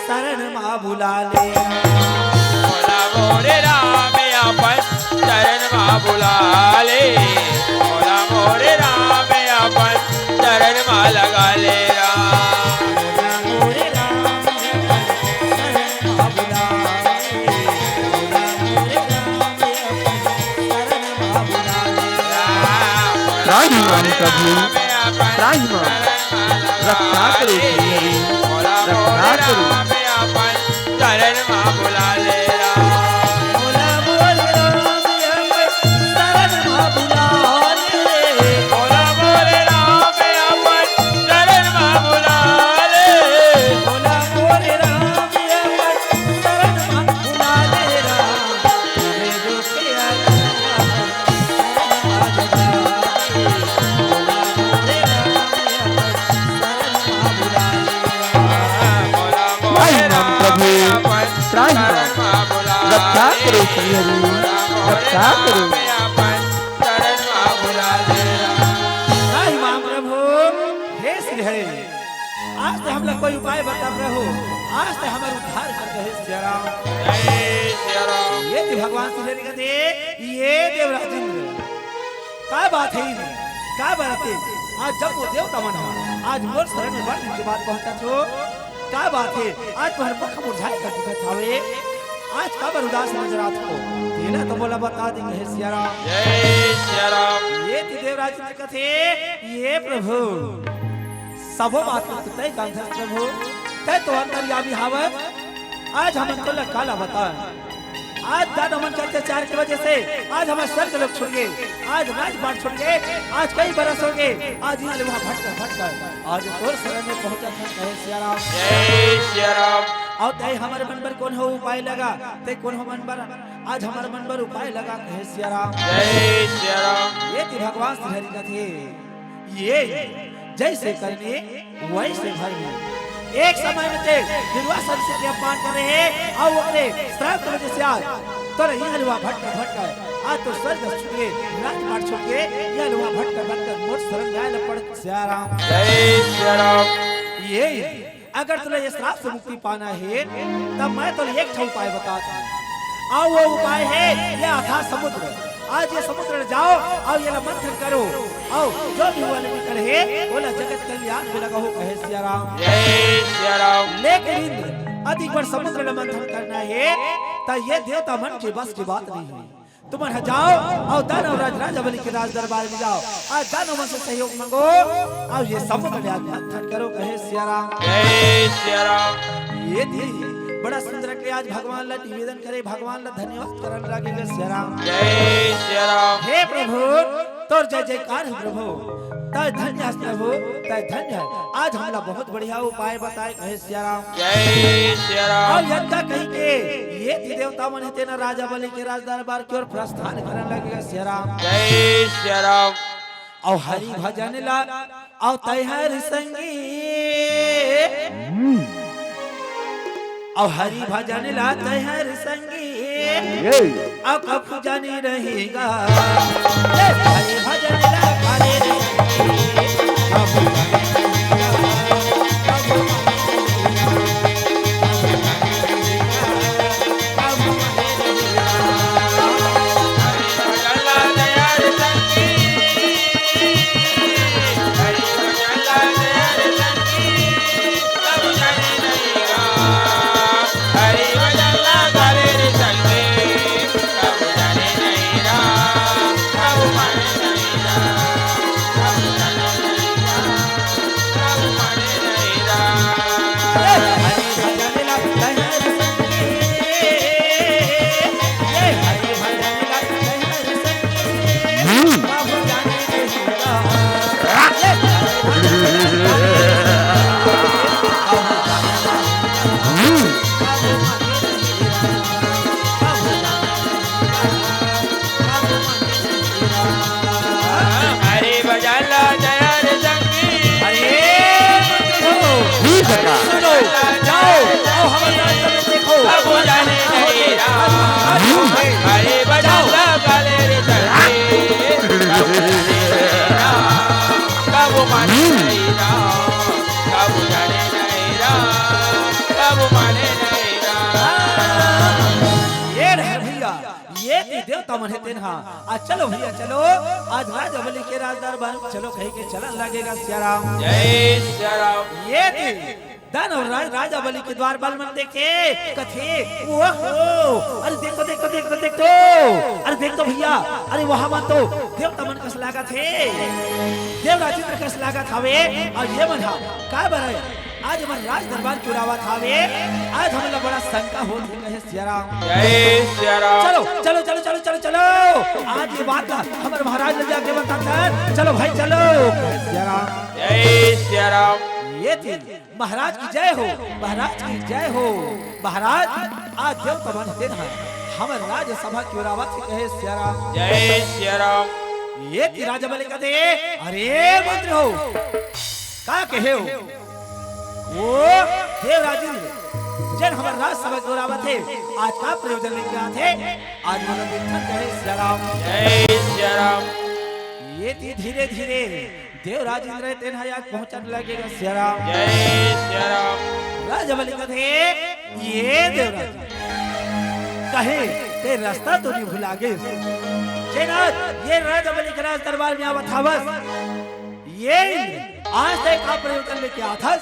शरण मां बुला ले
मोला मोरे राम अपन चरण मा बुला ले मोला मोरे राम अपन चरण मा लगा ले राम
अमोला मोरे राम अपन शरण मां बुला ले अमोला मोरे राम अपन शरण मां बुला ले
त्राहि मां प्रभु त्राहि मां रक्षा करो श्री हरि रक्षा करो
अपन चरण मा बुला ले राम
मोला मोरे राम अपन शरण मां बुला ले
मोला मोरे राम अपन चरण मा बुला
त्राही रक्षा करो श्री हरि रक्षा करो।
नहीं महाप्रभु, हे श्री हरि, आज तो हम लोग कोई उपाय बता प्रभु, आज तो हमारे उद्धार कर दे श्री राम। ये थी भगवान श्री हरि का दे, ये देवराज इंद्र क्या बात है, क्या बात है। आज जब वो देवता बना, आज मोर शरण में बढ़ने की बात पहुंचा छो, क्या बात है। आज तुम्हारे मुख मुरझाए कर दिखत हवे, आज का बर उदास नजर आत हो, तेना तो बोला बता देंगे हे सिया राम।
जय सिया राम।
ये थी देवराज इंद्र का थे, ये प्रभु सबो बात को तय गांधा प्रभु, तय तो अंतर्यामी हावत, आज हम तो काला बता, आज दादा मन के अत्याचार की वजह से आज हमारे स्वर्ग लोग छुड़ गए, आज राजपाट छुड़ गए, आज कई बरस हो गए, आज यहाँ वहाँ भटकर आज तोर शरण में पहुंचा था कहे सिया राम।
जय सिया राम।
और तय हमारे मन पर कौन हो उपाय लगा, तय कौन हो मन पर, आज हमारे मन पर उपाय लगा कहे सिया राम।
जय सिया राम।
ये थी भगवान श्री हरि का थे, ये जैसे करने वैसे भरने। एक समय में थे गिरवा सबसे के अपमान कर रहे हैं, और वो अपने श्राप की वजह से आज तो यह लुआ भटकर आज तो स्वर्ग छूट गए, राजपाट छूट गए, यह लुआ भटकर मोर शरण में आए पड़ सिया राम।
जय सिया राम।
ये अगर तुम्हें इस श्राप से मुक्ति पाना है, तब मैं तुम्हें एक उपाय बताता हूँ, और वो उपाय है यह अथाह समुद्र। आज ये समुद्र में जाओ और ये मंथन करो, और जो भी हुआ निकल है बोला जगत कल्याण में लगा हो कहे सिया राम।
जय सिया राम।
लेकिन इंद्र अधिक बार समुद्र में मंथन करना है, तो ये देवता मन के बस की बात नहीं है। तुम जाओ और दानव राज राजा बलि के राज दरबार में जाओ, आज दानव मन से सहयोग मांगो, और ये समुद्र में आज मंथन करो कहे सिया राम।
जय सिया राम।
ये थी बड़ा सुंदर के आज भगवान ला निवेदन करे, भगवान ला धन्यवाद करन लागे सिया राम।
जय सिया राम।
हे प्रभु तोर जय जयकार है प्रभु, तय धन्य है प्रभु, तय धन्य है। आज हमला बहुत बढ़िया उपाय बताए कहे सिया राम।
जय सिया राम।
और यद्दा कहीं के ये थी देवता मन हेते ना राजा बलि के राज दरबार की ओर प्रस्थान करने लगे सिया राम।
जय सिया राम।
और हरि भजन ला और तय हरि संगी, और हरि भजन ला तय हरि संगी, और कब जाने रहेगा हरि भजन ला हरे संगी, कब जाने देवता मन हेते ना। आज चलो भैया चलो, आज राजा बलि के राज दरबार चलो कहीं के चलन लगेगा सिया राम।
जय सिया राम।
ये थी दानव राजा बलि के द्वार बल मन देखे कथे, ओहो अरे देखो देखो देखो देखो, अरे देख तो भैया, अरे वहां मन तो देवता मन कस लागा थे, देवराज इंद्र कस लागा थावे, और ये मन हा का बरे आज मन राज दरबार चुरावा थावे, आज हमला बड़ा शंका होत है सिया राम।
जय सिया राम।
चलो चलो चलो चलो चलो चलो, आज ये बात हमारे महाराज ने जाके बताता है, चलो भाई चलो सिया राम।
जय सिया राम।
ये थी महाराज की जय हो, महाराज की जय हो। महाराज आज देवता मन दिन है, हमारे राज सभा की ओरावत कहे सिया राम।
जय सिया राम।
ये थी राजा बलि कहते, अरे मंत्र हो का कहे हो, वो देवराज इंद्र जन हमारे राज सबक दोरावत है आज का प्रयोजन लेके आते आज मन विठल कहे सिया राम
जय सिया राम।
ये धीरे धीरे देवराज इंद्र तेन आज पहुंचने लगेगा सिया राम
जय सिया राम।
राजा बलि कथे ये देवराज कहे ते रास्ता तो नहीं भुला गए जेनाथ ये राजा बलि के राज दरबार में आवत हवस ये आज तक का प्रयोजन लेके आता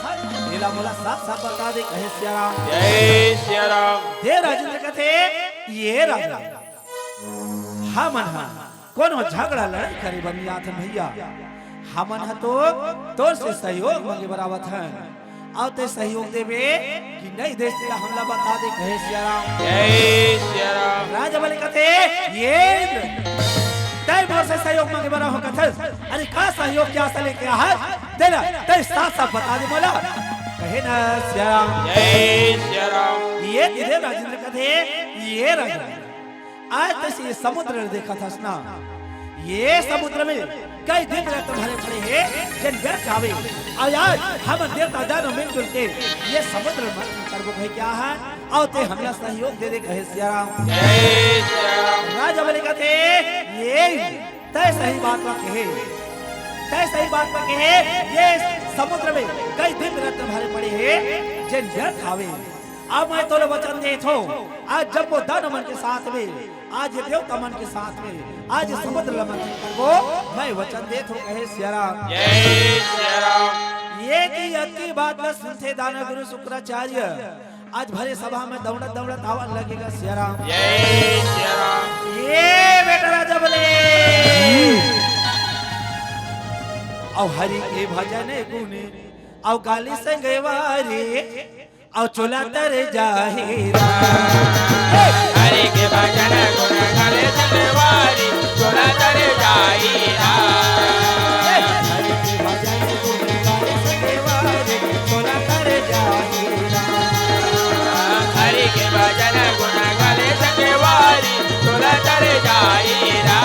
लीला मोला साफ साफ बता दे कहे सिया राम
जय सिया राम।
देवराज इंद्र कथे ये राजा हमन हा कोनो झगड़ा लड़ाई करे बनिया था भैया हमन हा तो से सहयोग मांगे बरावत है आते सहयोग देवे कि नहीं देश का हमला बता दे कहे सिया राम
जय सिया राम।
राजा बलि कथे ये तय मोर से सहयोग मांगे बरा हो कथस अरे का सहयोग क्या से लेके आ तेरा तय साफ साफ बता दे मोला कहे ना सिया राम
जय सिया राम।
ये तेरे राजेंद्र कथे ये राजा आज तक ये समुद्र देखा था ना ये समुद्र में कई दिन रत भरे पड़े हैं जन व्यर्थ आवे और आज हम देवता दानव मिलजुल के ये समुद्र मंथन करबो है क्या है और ते हमला सहयोग दे दे कहे सिया राम
जय सिया राम।
राजा बोले कहते ये तय सही बात बा कहे तय सही बात बा कहे ये समुद्र में कई दिन रत भरे पड़े हैं जन व्यर्थ आवे अब मैं तो वचन दे थो आज जब वो दानव मन के साथ में आज ये देवता मन के साथ में आज समुद्र मंथन करबो मैं वचन दे थो कहे सिया राम
जय सिया राम।
ये की बात न सुनते दानव गुरु शुक्राचार्य आज भरे सभा में दौड़त दौड़त आवन लगेगा सिया राम
जय सिया राम।
ये बेटा राजा बोले और हरि के भजन गुने और गाली संगवारी और चोला तर जाहिरा
हरि के भजन गुण गाले संगवारी चोला तर जाहिरा
हरि के भजन गुने गाली संगवारी चोला तर जाहिरा
हरि के भजन गुण गाले संगवारी चोला तर जाहिरा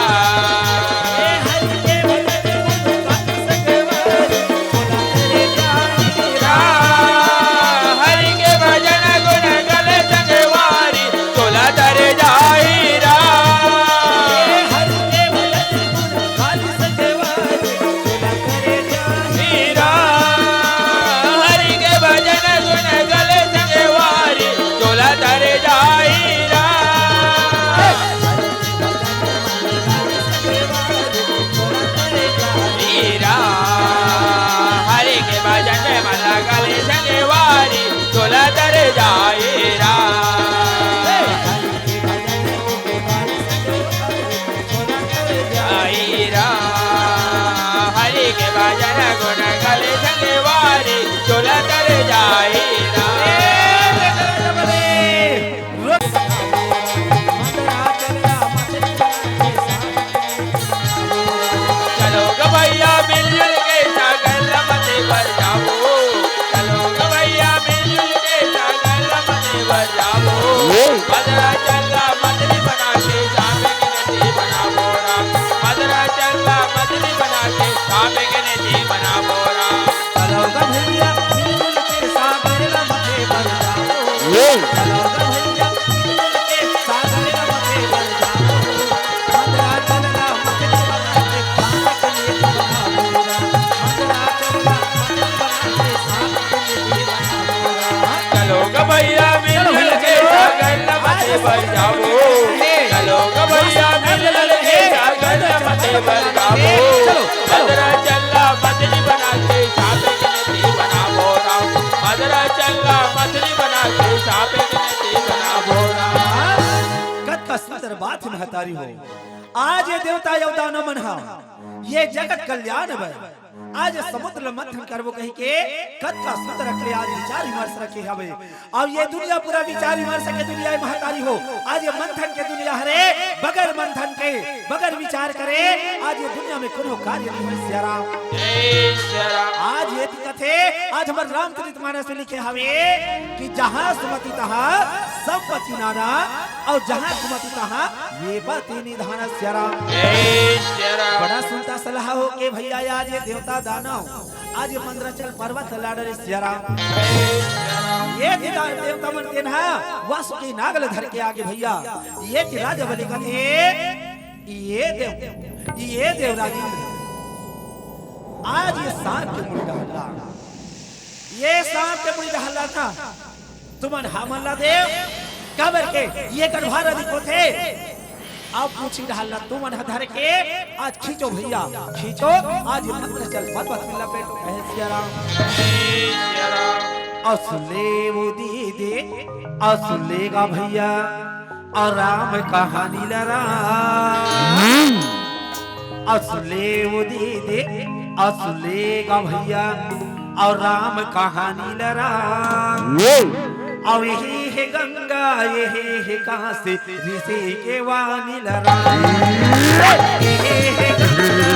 हरि के भजन गुने गाली संगवारी चोला तर जाहिरा
हरि के भजन गुण गाले संगवारी
हीरा
हरि के भजन गुण गाले संगवारी चोला तर जाहिरा हीरा हरि के भजन मन गाले संगवारी चोला तर जाहिरा जाहिरा हरि के भजन गुण गाले संगवारी चोला तर जाहिरा चलो गवैया मिलजुल के सागर मते पर जाओ चलो गवैया मिलजुल के सागर मते पर जाओ मदरा चल्ला मछली बना के सामे के नदी बना बोरा मदरा चल्ला मछली बना के सामे के नदी बना बोरा
चलो भैया मिलजुल के सागर मथे पर जाओ चलो भैया मिलजुल के सागर मथे पर जाओ मंदरा चलना मछली बना के खाने के लिए बना बोरा मंदरा चलना मछली बना के खाने के लिए बना बोरा
चलो गवैया मिलजुल के सागर मते पर जाओ चलो गवैया मिलजुल के सागर मते पर जाओ मदरा चल्ला मछली बना के सामे के नदी बना बोरा मदरा चल्ला मछली बना के सामे के नदी बना बोरा
कत का सुंदर बात महतारी हो आज ये देवता योदान मन हा ये जगत कल्याण भय आज समुद्र मंथन करबो कही के कत का सुंदर अकले आज विचार विमर्श रखे हवे और ये दुनिया पूरा विचार विमर्श के दुनिया महतारी हो आज ये मंथन के दुनिया हरे बगैर मंथन के बगैर विचार करे आज ये दुनिया में कोनो कार्य नहीं है सिया राम
जय सिया राम।
आज ये कथे आज हमारे रामचरितमानस में लिखे हवे कि जहाँ सुमति तहाँ संपत्ति नाना और जहाँ सुमति तहाँ ये पति निधान सिया राम
जय सिया राम।
बड़ा सुनता सलाह हो के भैया आज ये देवता दानव आज ये मंदराचल पर्वत लाडरे सियाराम ये देवता मन के ना वासुकी नागल धर के आगे भैया ये कि राजा बलि का ये देवराजी आज ये सांप के मुड़ी डहला ये सांप के मुड़ी डहला था तुमन हमला देव कबर के ये गढ़वार अधिको थे आप पूछी डालना तुम धर के आज खींचो भैया खींचो आज मंत्र चल पर्वत में लपेट कहे सिया राम असले वो दीदे असलेगा भैया और राम कहानी लरा असले वो दीदे असलेगा भैया और राम कहानी लरा और यही है गंगा यही है काशी ऋषि के वाणी लरा यही है गंगा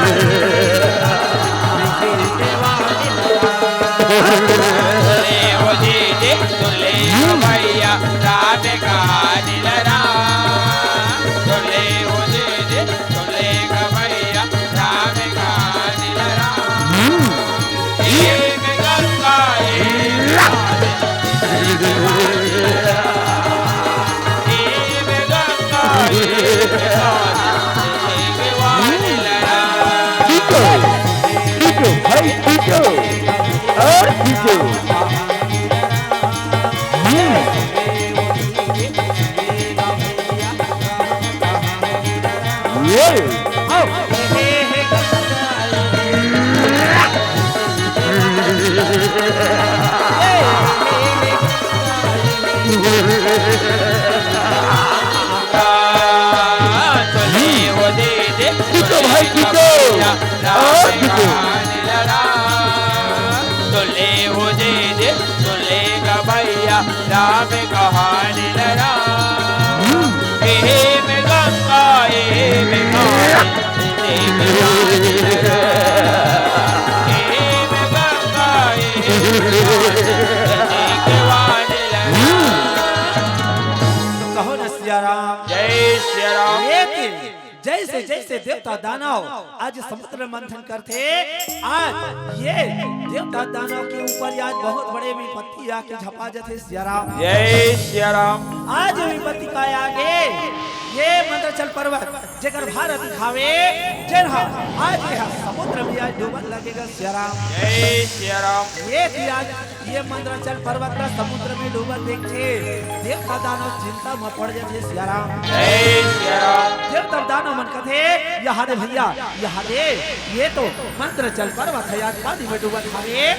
ऋषि के वाणी
भैया राम कहानी लरा सुले भैया राम कहानी लरा भैया राम कहानी लड़ा में गंगा में
कहो न सिया राम
जय श्री राम
जैसे जैसे देवता दानव आज समुद्र मंथन करते आज ये देवता दानव के ऊपर आज बहुत बड़े विपत्ति आके झपा जाते सिया राम
जय श्री राम
आज विपत्ति का आगे ये मंदराचल पर्वत जगर भारत दिखावे जरहा आज यह समुद्र में आज डूबन लगेगा सिया राम
जय श्री राम
ये मंदराचल पर्वत का समुद्र में डूबन देखे देवता दानव चिंता में पड़ जाते सिया राम
जय श्री राम
देवता दानव मन कथे यहाँ दे भैया यहाँ दे ये तो मंदराचल पर्वत है आज पानी में डूबन खावे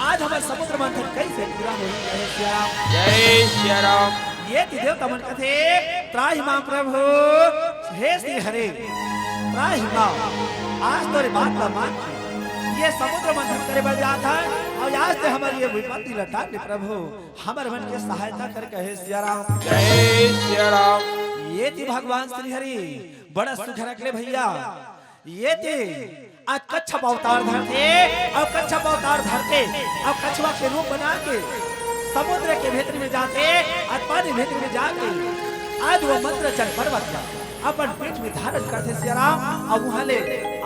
आज हमारे समुद्र मंथन कैसे पूरा हो रहा है सिया राम
जय श्री राम
ये देवता मन कथे त्राहि मां प्रभु हे श्री हरे त्राहि मां आज तोरे बात का मान ये समुद्र मंथन करे बढ़ जाता और आज से हमारी ये विपत्ति लटा ले प्रभु हमारे मन के सहायता कर कहे सिया राम
जय श्री राम
ये थी भगवान श्री हरि बड़ा सुख रखले भैया ये थी आज कच्छप अवतार धरते और कच्छप अवतार धरते और कछुआ के रूप बना के समुद्र के भीतर में जाते आज पानी भीतर में जाके आज वो मंदराचल पर्वत का अपन पेट में धारण करते सिया राम और वहां ले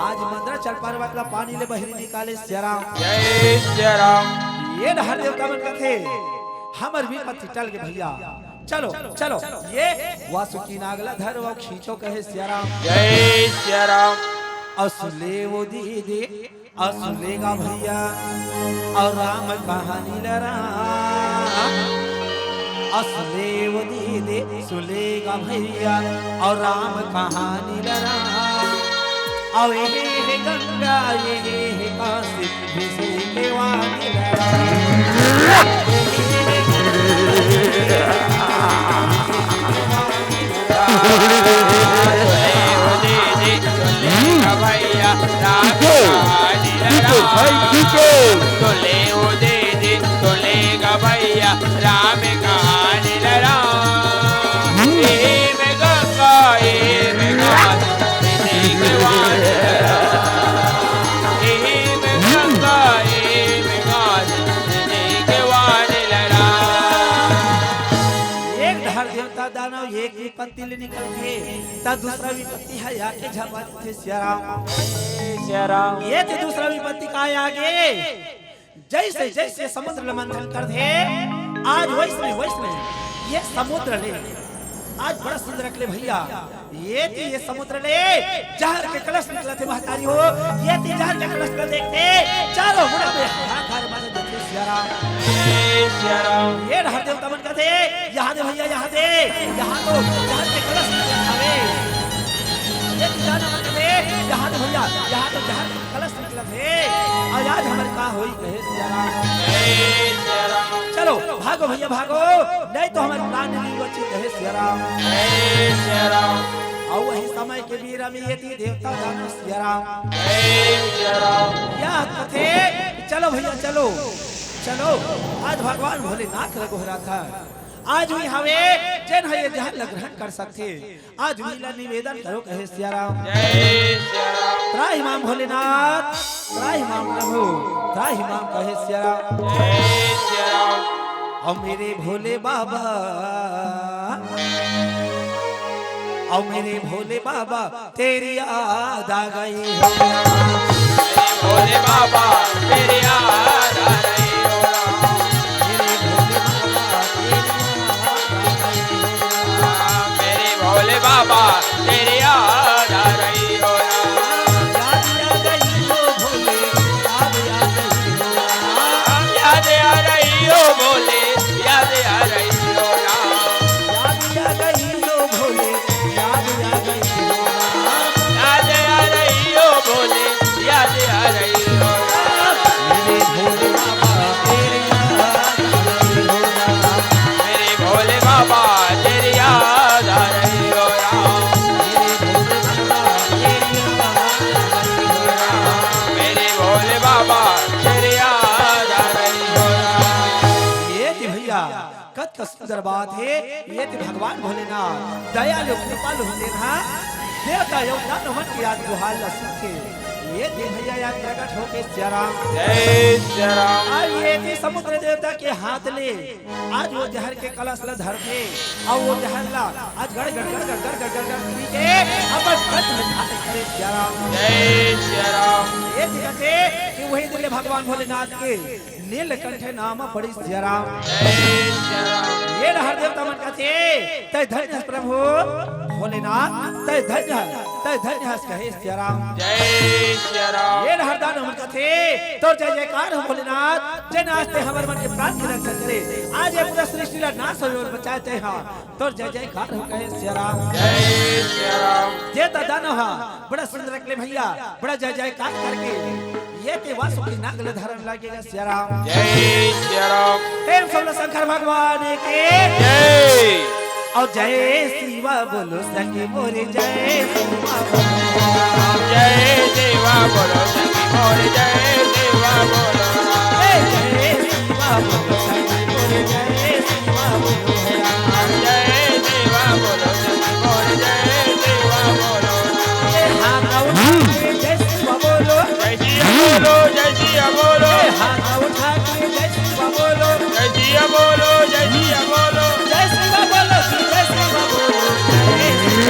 आज मंदराचल पर्वत का पानी ले बहरी निकाले सिया राम
जय श्री राम
ये हर देवता मन कथे हमर विपत्ति टल के भैया चलो चलो ये वासुकी नागला धर और खींचो कहे सिया राम
जय श्री राम
असुले वो दीदी असुलेगा भैया और राम कहानी लरा असले वो दीदी सुलेगा भैया और राम कहानी लरा और ये है गंगा ये है काशी ऋषि के वाणी लरा
भैया राम कहानी लड़ा तोले वो दे दे तोलेगा भैया राम कहानी लड़ा में गंगा में काशी के वाणी में गंगा में काशी के वाणी लड़ा
एक धर देवता दानव एक विपत्ति ले निकलते ता दूसरा विपत्ति है आके झपा थे सिया राम
श्री राम
ये थे दूसरा विपत्ति का आगे जैसे जैसे समुद्र मंथन कर थे आज वैसने ये समुद्र ले आज बड़ा सुंदर रखले भैया ये समुद्र ले जहर के कलश निकला थे महतारी हो ये जहर के कलश को देखते चारों मुड़ा में हाहाकार मचे देखे सिया राम ये हर देवता मन कहते यहाँ दे भैया यहाँ तो जहर के कलश निकला थावे ये जाना मन कहते यहाँ दे भैया यहाँ तो जहर के कलश निकला थे आज हमारे का होई कहे सिया राम चलो भागो भैया भागो नहीं तो हमारे प्राण नहीं बचे कहे सिया राम और वही समय के वीर में ये देवता दानो सिया राम या कथे चलो भैया चलो आज भगवान भोलेनाथ रघुहरा था आज भी हवे जन है जहां ग्रहण कर सकते आज मीला निवेदन करो कहे सिया राम त्राहि माम भोलेनाथ त्राहि माम प्रभु त्राहि माम कहे सिया राम और मेरे भोले बाबा और मेरे भोले बाबा तेरी याद आ गई
भोले बाबा तेरी याद आ रही मेरे भोले बाबा तेरी याद आ रही हो याद आ रही हो भोले याद आ रही हो याद आ रही हो भोले याद आ रही हो मेरे भोले बाबा तेरी याद आ रही हो मेरे भोले बाबा तेरी याद आ रही हो
ये भैया कत का सुंदर बात है ये भगवान भोलेनाथ दयालु कृपालु होते ना देवता योगदान मन की याद गुहाल सुखे ये भैया याद प्रकट होके सिया राम
जय श्री राम
आज ये समुद्र देवता के हाथ ले आज वो जहर के कलश ला धर थे और वो जहर ला आज गड़ गड़ गड़ गड़ गड़ गड़ गड़ गड़ पी के अपन कट में धारे करे सिया राम
जय श्री राम
ये कहते कि वही दिले भगवान भोलेनाथ के नीलकंठ नाम पड़ी सिया राम
जय श्री राम
ये हर देवता मन कहते तय धन्य प्रभु भोलेनाथ तय धन्य कहे सिया राम
जय श्री राम
ये हर दान मन कहते तो जय जयकार हो भोलेनाथ जय नाचते हमर मन के प्राण की रक्षा करे आज ये पूरा सृष्टि ला नाश होय और बचाते हां तो जय जयकार हो कहे सिया राम
जय श्री राम
जे दानो हां बड़ा सुंदर रखले भैया बड़ा जय जयकार करके ये के वासुकी नागल धारण लागेगा सिया राम
जय श्री राम
प्रेम से शंकर भगवान के
जय
और जय शिवा बोलो सखी मोरे जय शिवा बोलो
जय देवा बोलो सखी मोरे जय देवा बोलो
जय शिवा बोलो सखी मोरे जय शिवा बोलो
जय देवा बोलो सखी मोरे जय देवा बोलो
हाथ उठा के जय शिवा बोलो
जय जिया बोलो जय जिया बोलो
हाथ उठा के जय शिवा बोलो
जय जिया बोलो जय जिया बोलो
जय शिवा बोलो जय शिवा बोलो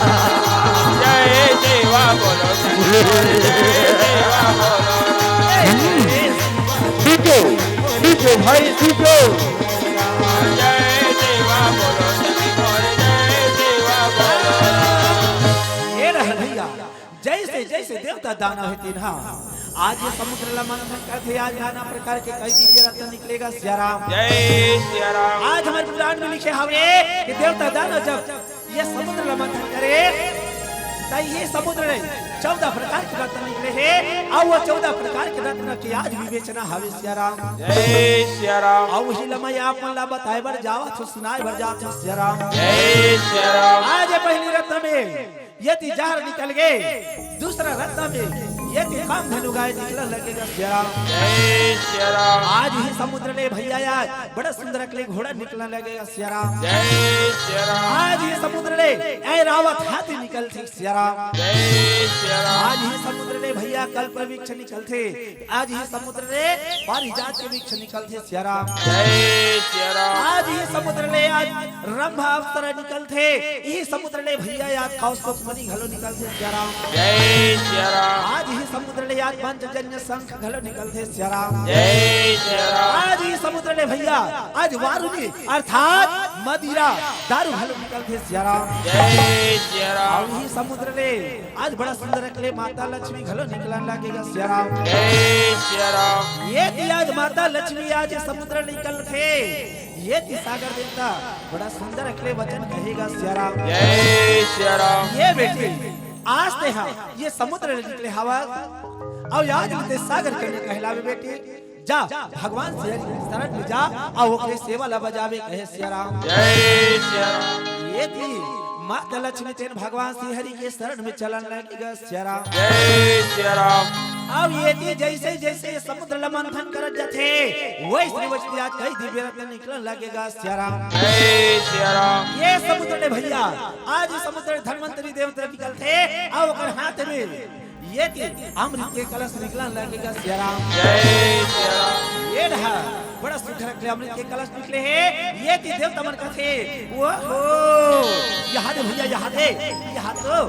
जय देवा बोलो सखी मोरे जय देवा बोलो
डीजे भाई डीजे
जय देवा बोलो सखी मोरे जय देवा बोलो
ये रह भैया जैसे जैसे देवता दाना होते ना आज ये समुद्र ला मंथन करते आज नाना प्रकार के कई दिव्य रत्न निकलेगा सिया राम
जय श्री राम
आज हमारे पुराण में लिखे हवे कि देवता दाना जब ये समुद्र ला मंथन करे तब ये समुद्र में 14 प्रकार के रत्न निकले हैं और वो 14 प्रकार के रत्न की आज विवेचना हवे सिया राम
जय श्री राम
और वही लमय आप मन ला बताए बर जावा तो सुनाए बर जात सिया राम
जय श्री राम
आज ये पहली रत्न में यदि जहर निकल गए दूसरा रत्न में यदि काम धनु गाय निकलने लगेगा सिया राम
जय श्री राम
आज ही समुद्र में भैया यार बड़ा सुंदर अकले घोड़ा निकलने लगेगा सिया राम
जय श्री राम
आज ही समुद्र में ऐरावत हाथी निकलते सिया राम
जय श्री राम
आज ही समुद्र में भैया कल्प वृक्ष निकलते आज ही समुद्र में पारिजात के वृक्ष निकलते सिया राम
जय श्री राम
आज ही समुद्र में आज रंभा अप्सरा निकलते यही समुद्र में भैया यार कौस्तुभ मणि घलो निकलते सिया राम
जय श्री राम
आज ही समुद्र निकले आज पंचजन्य शंख घलो निकलते सियाराम।
जय श्री राम।
आज ही समुद्र ने भैया आज वारुणी अर्थात मदिरा दारू घलो निकलते सियाराम।
जय श्री राम।
और ही समुद्र ने आज बड़ा सुंदर निकले माता लक्ष्मी घलो निकलन लगेगा सियाराम।
जय श्री राम।
ये थी आज माता लक्ष्मी आज समुद्र निकल थे, ये थी सागर देवता बड़ा सुंदर अगले वचन कहेगा सियाराम।
जय श्री राम।
ये बेटे आज ते हाँ ये समुद्र निकले हवा और आज ते सागर करने कहलावे बेटे जा भगवान से शरण में जा और ओकरे सेवा ला बजावे कहे सियाराम।
जय श्री राम।
ये थी माता लक्ष्मी तेन भगवान श्री हरि के शरण में चलन लगेगा सियाराम।
जय श्री राम।
अब ये थी जैसे जैसे समुद्र ला मंथन करत जाथे वैसे वैसे आज कई दिव्य रत्न निकलन लगेगा सियाराम।
जय श्री राम।
ये समुद्र ने भैया आज समुद्र धन्वंतरी देवता निकल थे और ओकर हाथ में ये थी अमृत के कलश निकलन लगेगा सियाराम।
जय श्री राम।
ये रहा बड़ा सुंदर निकले अमृत के कलश निकले हैं, ये थी देवता मन का थे वो हो यहाँ दे भैया यहाँ तो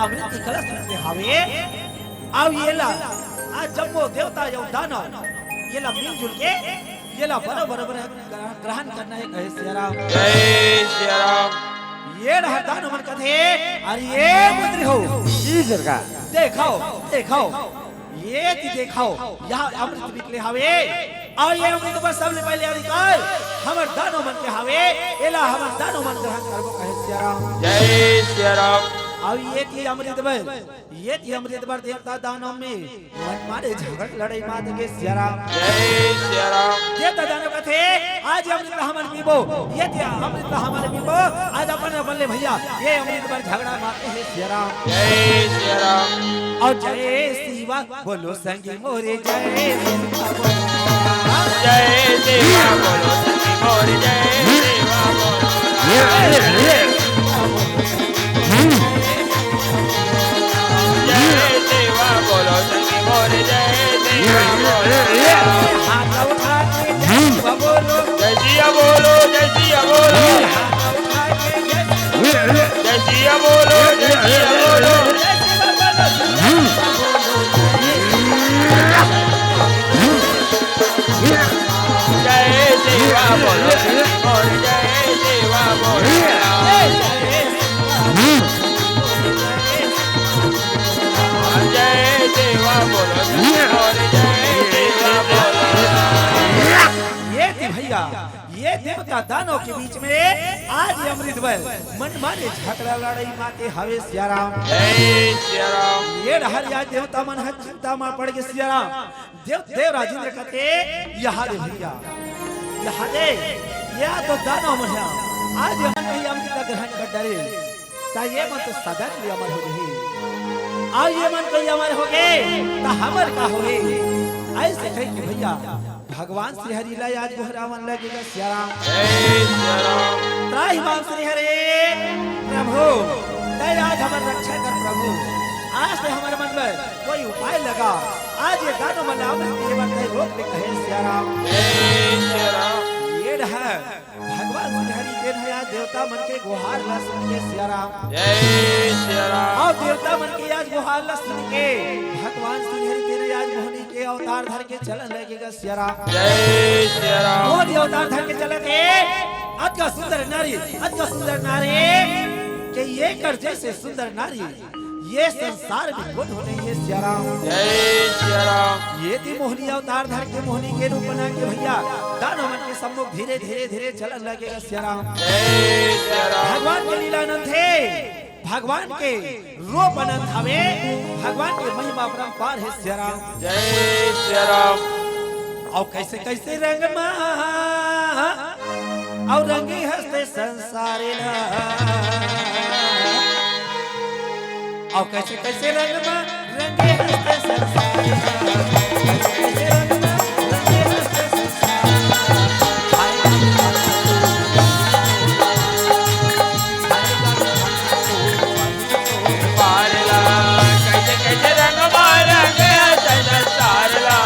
अमृत के कलश निकले हावे अब ये ला आज जब वो देवता यो दानव ये ला मिलजुल के ये ला बराबर ग्रहण करना है कहे सियाराम।
जय श्री राम।
ये रहा दानव मन का थे अरे ये पुत्री हो
जी सरकार।
देखो ये थी देखो यहाँ अमृत निकले हावे और ये अमृत पर सबसे पहले अधिकार हमर दानव मन के हावे एला हमर दानव मन ग्रहण करबो कहे सियाराम।
जय श्री राम।
अब ये थी अमृत बर देवता दानव में मन मारे झगड़ लड़ाई मात के सियाराम।
जय श्री राम।
देवता दानव का थे आज अमृत हमन पीबो ये थी अमृत हमन पीबो आज अपन अपन भैया ये अमृत पर झगड़ा मारते हैं सियाराम।
जय श्री राम।
और जय शिवा बोलो संगी मोरे जय शिवा बोलो।
जय देवा बोलो संगी मोरे जय देवा बोलो। जय देवा बोलो संगी मोरे जय देवा बोलो।
हाथ उठा के जय शिवा बोलो।
जय सिया बोलो जय सिया बोलो।
हाथ उठा के जय
जय सिया बोलो जय सिया बोलो। जय देवा बोलो और जय देवा बोलो। जय देवा बोलो और जय देवा बोलो।
ये थी भैया ये देवता दानव के बीच में आज ये अमृत बल मन मारे झगड़ा लड़ाई माते हवे सियाराम।
जय श्री राम।
ये हर या देवता मन है चिंता में पड़ गए सियाराम। देव राजेंद्र कहते यहाँ दे भैया यहाँ दे या तो दानव मन है आज मन नहीं अमृत ग्रहण कर डरे ता ये मन तो सदा के लिए अमर हो गए आज ये मन कोई अमर हो गए ता हमर का होए ऐसे कह के भैया भगवान श्री हरि ला आज गोहरा मन लगेगा सियाराम।
जय श्री राम।
त्राहि मां श्री हरे प्रभु दय आज हमर रक्षा कर प्रभु आज से हमारे मन में कोई उपाय लगा आज ये दानव मन अमृत के बरते रोक ले कहे सियाराम।
जय श्री राम।
ये रहा भगवान श्री हरि देन है आज देवता मन के गुहार ला सुन के सियाराम।
जय श्री राम।
और देवता मन के आज गुहार ला सुन के भगवान श्री हरि तेरे आज मोहनी के अवतार धर के चलन लगेगा सियाराम।
जय श्री राम।
मोहनी अवतार धर के चलन के अत्य सुंदर नारी के ये कर जैसे सुंदर नारी ये संसार में कौन होने ये सियाराम।
जय श्री राम।
ये थी मोहनी अवतार धर के मोहनी के रूप बना के भैया दानव मन के सम्मुख धीरे धीरे चलन लगेगा सियाराम।
जय श्री राम।
भगवान के लीला अनंत है भगवान के रूप अनंत हमें भगवान के महिमा परंपार है सियाराम।
जय श्री राम।
और कैसे कैसे रंग और रंगी हंसते संसारे और कैसे कैसे रंग रंगे हंसते संसारे कैसे रंग रंगे हंसते
पारला कैसे कैसे रंग मारेंगे संसारला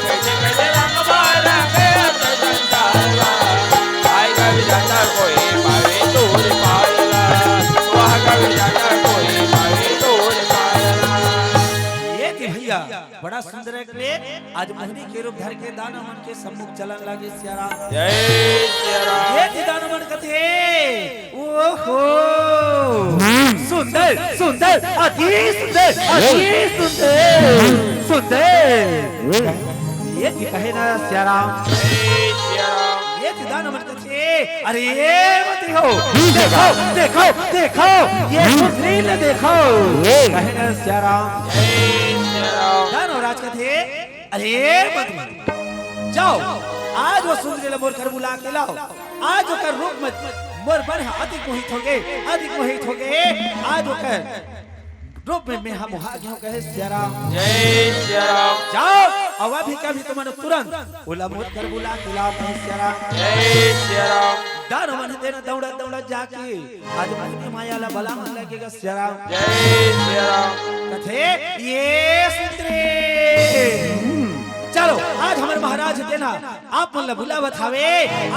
कैसे कैसे रंग मारेंगे संसारला आई कभी जाता कोई पावे दूर पारला वह कभी जाता कोई पावे दूर पारला।
ये भैया बड़ा सुंदर है आज मोहनी के रूप धर के दाना मन के सम्मुख चलन लागे सियारा
जय सिया राम
ये थी दाना मन कथे ओहो सुंदर सुंदर अति सुंदर सुंदर ये थी कहे ना सियारा
जय सिया राम
ये थी दाना मन कथे अरे मत हो देखो देखो देखो ये सुंदरी ने देखो कहे ना सियारा
जय सिया राम
दानो राज कथे अरे मत जाओ आज वो सुंदरी ले मोर कर बुला के लाओ आज ओकर रूप में मोर बन अधिक मोहित हो गए आज ओकर रूप में मैं हम गयो कहे सियारा
जय सिया राम
जाओ अब अभी कभी तुमने तुरंत ओला मोर कर बुला के लाओ कहे सियारा
जय सिया राम
दानो मन देना दौड़ा दौड़ा जाके आज मोहनी माया ला बला मन लगेगा सियारा
जय सिया राम
कथे ये सुंदरी चलो आज हमारे महाराज देना आप मन बुलावत हवे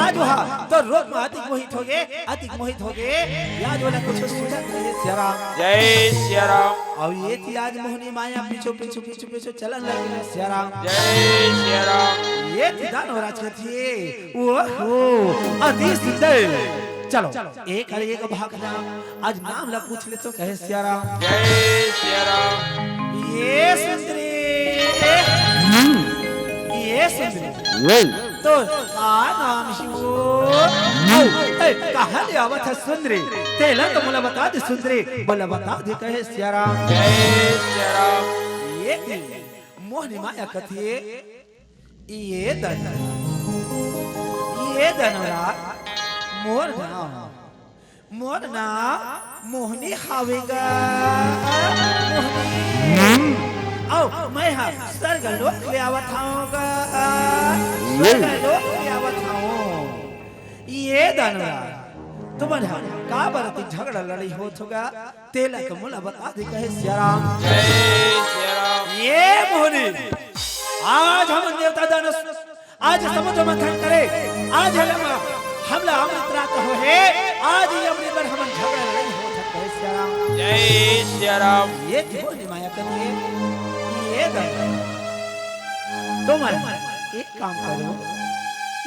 आज वहा तो रोग में अधिक मोहित हो गए याद वाला कुछ सुझा करे सियारा
जय सिया राम
और ये थी आज मोहनी माया पीछे चलन लगे सियारा
जय सिया राम
ये थी दानवराज के थी ओहो अति सुंदर चलो एक भागना आज नाम ला पूछ ले तो कहे सियारा
जय सिया राम
ये सुंदरी तो का नाम शिवो कहाँ ले आवत है सुंदरी तेला तो मुला बता दे सुंदरी बोला बता दे कहे सियारा
जय सिया राम
ये मोहनी माया कथी ये दनरा मोर ना मोहनी हावेगा मोहनी आओ मैं हाँ स्वर्ग लोक ले आवत हूँगा ये दानवा तुम्हारे का बरती झगड़ा लड़ी हो होगा तेला तो मुला बता दे कहे सियारा
जय सिया राम
ये मोहनी आज हम देवता दानव आज समुद्र मंथन करे आज हमला अमृत रात हो है आज ये अमृत पर हम झगड़ा लड़ी हो सकते हैं सियारा
जय सिया राम
ये मोहनी माया करिए तुम्हारे एक काम करो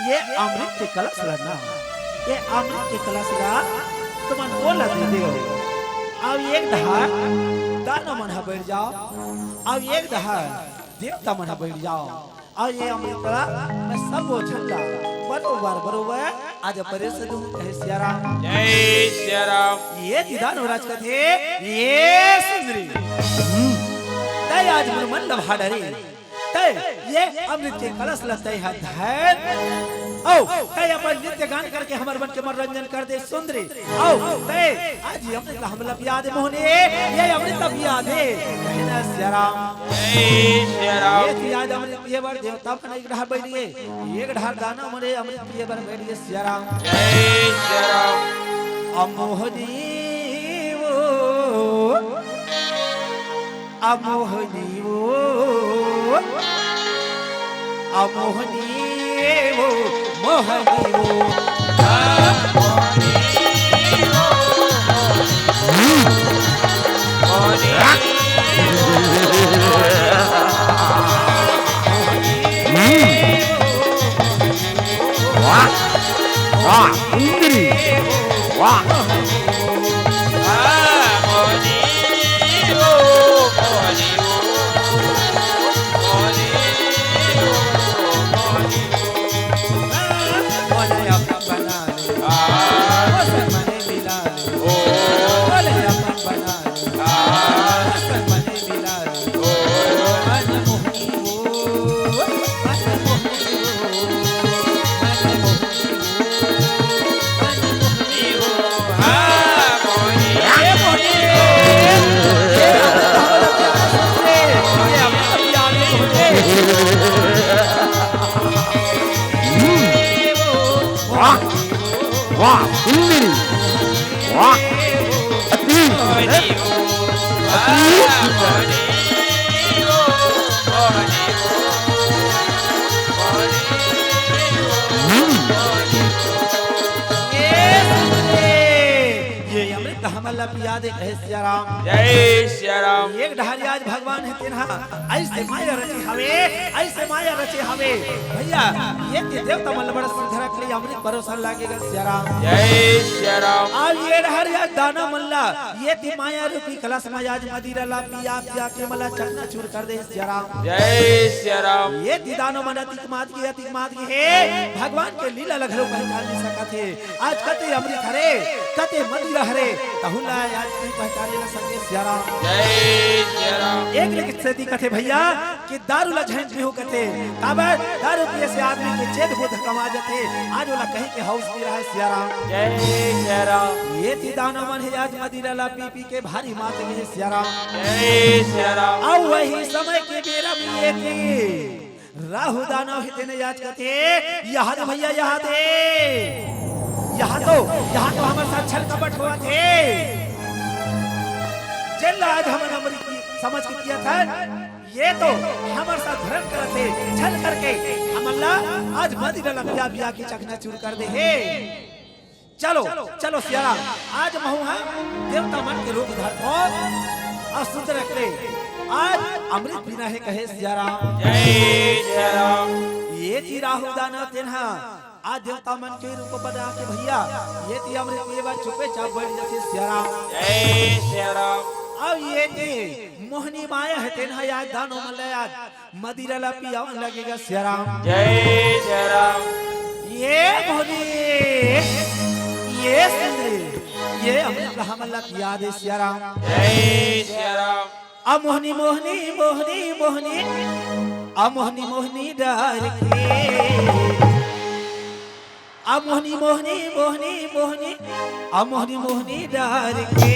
ये अमृत के कलश लाना ये अमृत के कलश ला तुम्हारे बोला दे दो अब एक धार दाना मन बैठ जाओ अब एक धार देवता मन बैठ जाओ और ये अमृत मैं सब वो झंडा बरोबर आज परेश दूं कहे सियारा
जय सिया राम
ये दानवराज का थे ये सुंदरी तय आज मन लभाडरी तय ये अमृत के कलश लते है धैर ओ तय अपन नित्य गान करके हमर मन के मनोरंजन कर दे सुंदरी ओ तय आज ये अमृत हमला पिया दे मोहनी ये अमृत पिया दे कहना सियारा
जय सिया राम
ये याद अमृत पिए बर देवता अपन एक ढार बैठिए एक ढार दाना मरे अमृत पिए बर बैठिए सियारा
जय सिया राम
अमोहनी वो अमोहनी वो मोहनी वो मल्ला पिया दे कहे सिया राम।
जय सिया राम।
एक ढारी आज भगवान है तेरा ऐसे माया रचे हवे, ऐसे माया रचे हवे भैया ये देवता मल्ला बड़ा सुधरा के लिए अमृत परोसन लागेगा सिया राम।
जय सिया राम।
आज ये ढारी आज दाना मल्ला ये थी माया रूपी कलश में आज मदिरा ला पिया पिया के मल्ला चकना चूर कर दे सिया राम।
जय सिया राम।
ये थी दानो मन अतिकमात की है भगवान के लीला लगलो पहचान नहीं सका थे। आज कते अमृत हरे कते मदिरा हरे तहुला आज नहीं पहचाने न सके सिया राम।
जय सिया राम।
एक लेकिन सदी कथे भैया कि दारू ला झंड में हो कथे काबर दारू पिए से आदमी के चेत बुद्ध कमा जाते। आज वाला कहीं के हाउस में रहा सिया राम।
जय सिया राम।
ये थी दानो मन है आज मदिरा ला पी पी के भारी मात के सिया राम।
जय सिया राम।
और वही समय के बेरा में ये थी राहु दानव हिते ने याद करते यहाँ तो भैया यहाँ तो हमारे साथ छल कपट हुआ थे। चल आज हमने अमृत समझ के किया था ये तो हमारे साथ धर्म करते छल करके हम अल्लाह आज मदिरा ला पिया पिया की चकना चूर कर दे है। चलो चलो सिया राम आज महुआ देवता मन के रूप धरतो और सुंदर रखले आज अमृत पीना है कहे सिया राम।
जय सिया राम।
ये थी राहु दानव तेन्हा आज देवता मन के रूप बना के भैया ये थी अमृत पीवा चुपे चाप बैठ जाते सिया राम।
जय सिया राम।
अब ये थी मोहनी माया है तेन्हा आज दानो मल्ला आज मदिरा ला पिया लगेगा सिया राम।
जय सिया राम।
ये मोहनी ये सुंदरी ये अमृत हमला पिया दे सिया राम।
जय सिया राम।
आ मोहनी मोहनी मोहनी मोहनी आ मोहनी मोहनी डार के आ मोहनी मोहनी मोहनी मोहनी आ मोहनी मोहनी डार के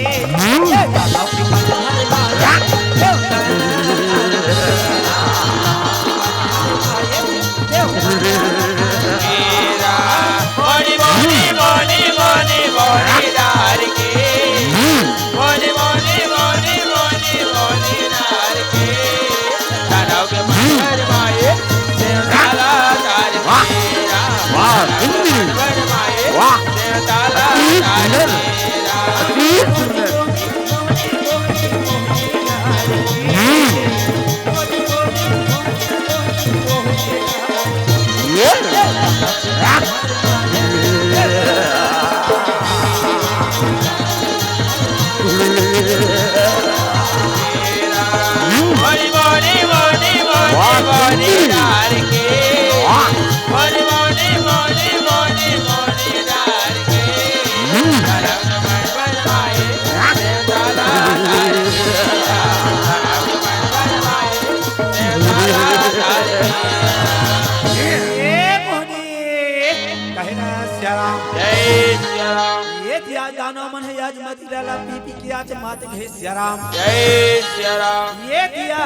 मदिरा ला पी पी के आज मात घे सिया राम।
जय सिया राम।
ये दिया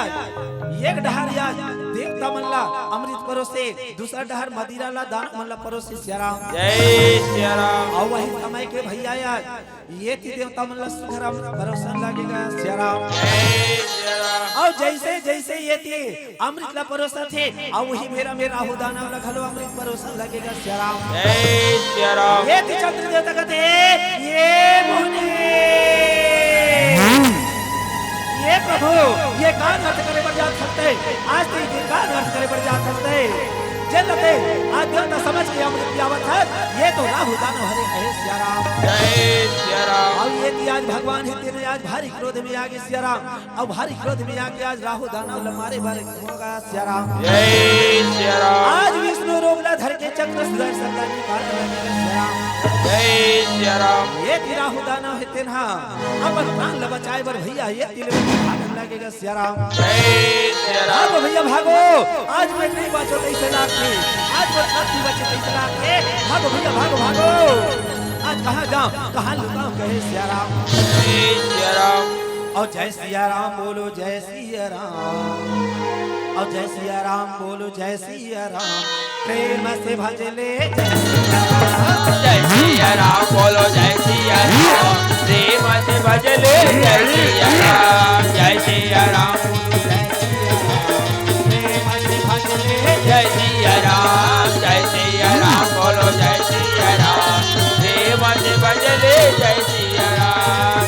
एक डहरिया देवता मल्ला अमृत परोसे दूसरा डहर मदिरा ला दान मल्ला परोसे सिया राम।
जय सिया राम।
और वही समय के भैया यार ये थी देवता मल्ला सुधर अमृत परोसन लगेगा सिया राम।
जय सिया राम।
और जैसे जैसे ये थी अमृत ला परोसा थे और वही मेरा राहु दाना वाला घलो अमृत परोसन लगेगा सिया राम।
जय सिया राम।
ये थी चंद्र देवता कहते ये मोहनी ये प्रभु ये कान अर्थ करे पर जा सकते आज तो ये कान अर्थ करे पर जा सकते जलते आज देवता समझ के अमृत पियावत है ये तो राहु दानव हरे कहे सिया राम।
जय सिया राम।
और ये थी आज भगवान है तेरे आज भारी क्रोध में आगे सिया राम और भारी क्रोध में आगे आज राहु दानव मारे बारे होगा सिया राम।
जय सिया राम।
आज विष्णु रोगला धर के चक्र सुदर्शन का निकाल लगेगा सिया राम।
जय सिया राम।
ये थी राहु दानव है तेन्हा अपन प्राण ल बचाए बर भैया ये तिल में भागन लगेगा सिया राम।
जय सिया राम।
भागो भैया भागो आज मैं नहीं बचो तैसे लाख के आज मैं नहीं बचे तैसे लाख के भागो भैया भागो भागो आज कहाँ जाऊं कहाँ लुकाऊं कहे सिया राम।
जय सिया राम।
और जय सिया राम बोलो जय सिया राम और जय सिया राम बोलो जय सिया राम प्रेम से भजले जय सिया राम।
जय सिया राम बोलो जय सिया राम प्रेम से भजले जय सिया राम। जय सिया राम। जय सिया राम। जय सिया राम बोलो जय सिया राम प्रेम से भजले जय सिया राम।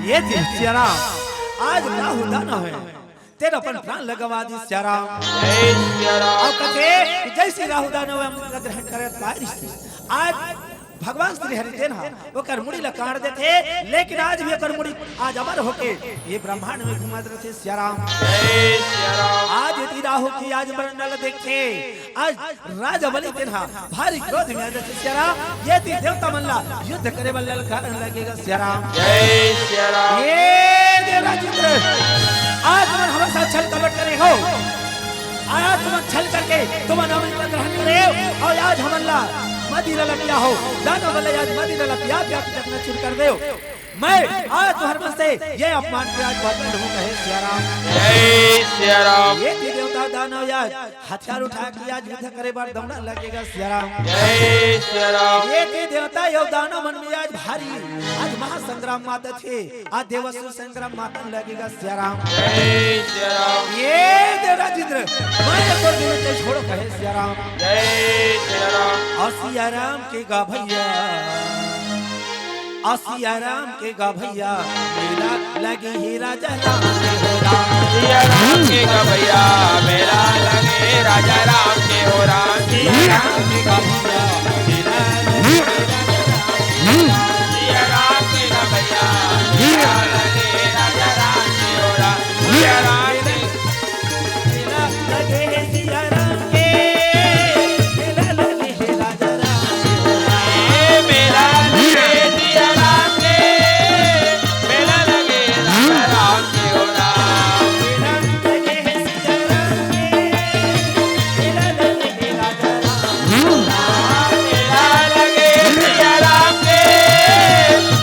ये थी सियाराम आज राहु दाना है तेरा अपन प्राण लगवा दी सियाराम
जय सिया राम
और कथे कि जैसे राहु दानव अमृत का ग्रहण करे बारिश से आज भगवान श्री हरिदेव वो करमुड़ी ला काट देते लेकिन आज भी करमुड़ी आज अमर होके ये ब्रह्मांड में घुमा रहे सियाराम
जय सिया राम
आज यदि राहु की आज वर्णन देखे आज राजा बलि तेना भारी क्रोध में आदे सियाराम ये थी देवता मल्ला युद्ध करे बल्ला कारण लगेगा सियाराम
जय सिया राम
ये देवराज इंद्र आज तुम हमारे साथ छल कपट करे हो आज तुम छल करके तुम अमृत ग्रहण करे और आज हमला मदीना लपिया हो दाना वाले आज मदीना लपिया क्या कितना चुर कर दे मैं आज तुम्हारे मन से ये अपमान के आज बहुत हूं कहे सियाराम
जय सिया राम
ये थी देवता दानव याद हथियार उठा के आज युद्ध करे बार दमड़ा लगेगा सियाराम
जय सिया राम
ये थी देवता यो दानव मन में आज भारी आज महासंग्राम माता थे आज देवसुर संग्राम माता लगेगा सियाराम
जय सिया राम
ये देवराज इंद्र मैं तो दिन से छोड़ो कहे सियाराम
जय सिया राम
और सियाराम के गा भैया और सियाराम के गा भैया मेला लगे हीरा जहराम के हो राम
सिया राम के गा भैया मेरा लगे राजा राम के हो राम
सियाराम के गा भैया मेला लगे
सिया राम के गा भैया मेरा लगे राजा राम के हो राम सिया राम के
मेला लगे सियाराम के मेला लगे हीरा जहराम के हो राम
मेला लगे सिया राम के मेला लगे राजा राम के हो राम
मेला लगे सियाराम के मेला लगे हीरा जहराम के हो राम
मेला लगे सिया राम के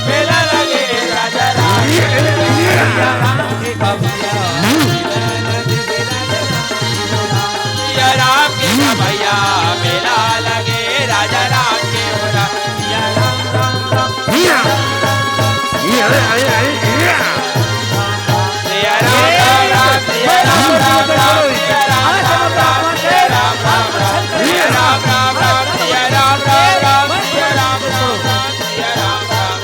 मेला लगे राजा राम के हो राम
सियाराम के गा भैया मेला लगे हीरा जहराम के हो राम
सिया राम के गा भैया मेला लगे राजा राम के हो राम
सिया राम राम राम
सिया राम राम राम सिया राम राम राम सिया राम राम राम सिया राम राम राम सिया राम राम राम सिया राम राम राम सिया राम राम राम सिया राम राम राम सिया राम राम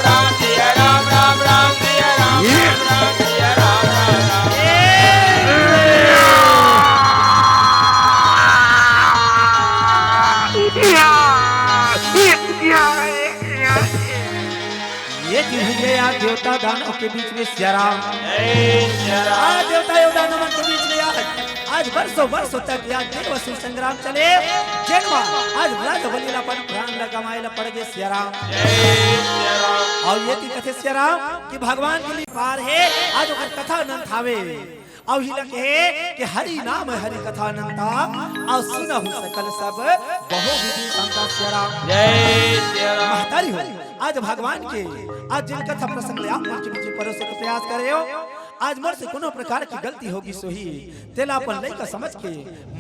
राम सिया राम राम राम सिया राम राम राम सिया राम राम राम
ये दिन है आज देवता दानव के बीच में सियाराम
जय सिया राम
आज देवता और दानव के बीच में आज वर्षों तक आज देवसुर संग्राम चले जन्मा आज राजा बलिला पर प्राण लगामाइला पड़ गए सियाराम
जय सिया राम
और ये थी कथे सियाराम कि भगवान के लिए पार है आज ओकर कथा अनंत हावे और ही लगे कि हरि नाम हरि कथा अनंता और सुनहु सकल सब बहु विधि संता सियाराम
जय सिया राम
महतारी हो आज भगवान के आज जिन कथा प्रसंग ले आप मंच में परोसे के प्रयास कर रहे हो आज मोर से कोनो प्रकार की गलती होगी सोही तेला अपन लई का समझ के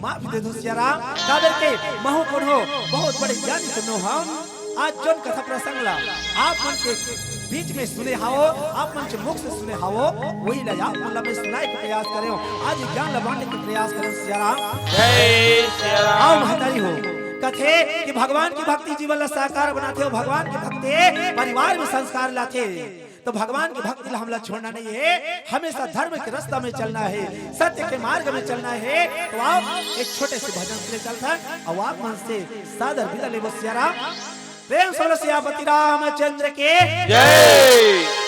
माफ दे दो सियाराम काबर के महु कोन हो बहुत बड़े ज्ञानी तो हम आज जोन कथा प्रसंग ला आप मन के बीच में सुने हाओ आप मन के मुख से सुने हाओ वही ला आप मन में सुनाए के प्रयास करे हो आज ज्ञान लबाने के प्रयास करो सियाराम
जय सिया राम
आओ महतारी हो कथे कि भगवान की भक्ति जीवन ला साकार बनाते हो भगवान की भक्ति परिवार में संस्कार लाते तो भगवान की भक्ति ला हमला छोड़ना नहीं है हमेशा धर्म के रास्ता में चलना है सत्य के मार्ग में चलना है तो आप एक छोटे से भजन से चलता और आप मन से सादर विदा ले सियाराम प्रेम से सियापति रामचंद्र के
जय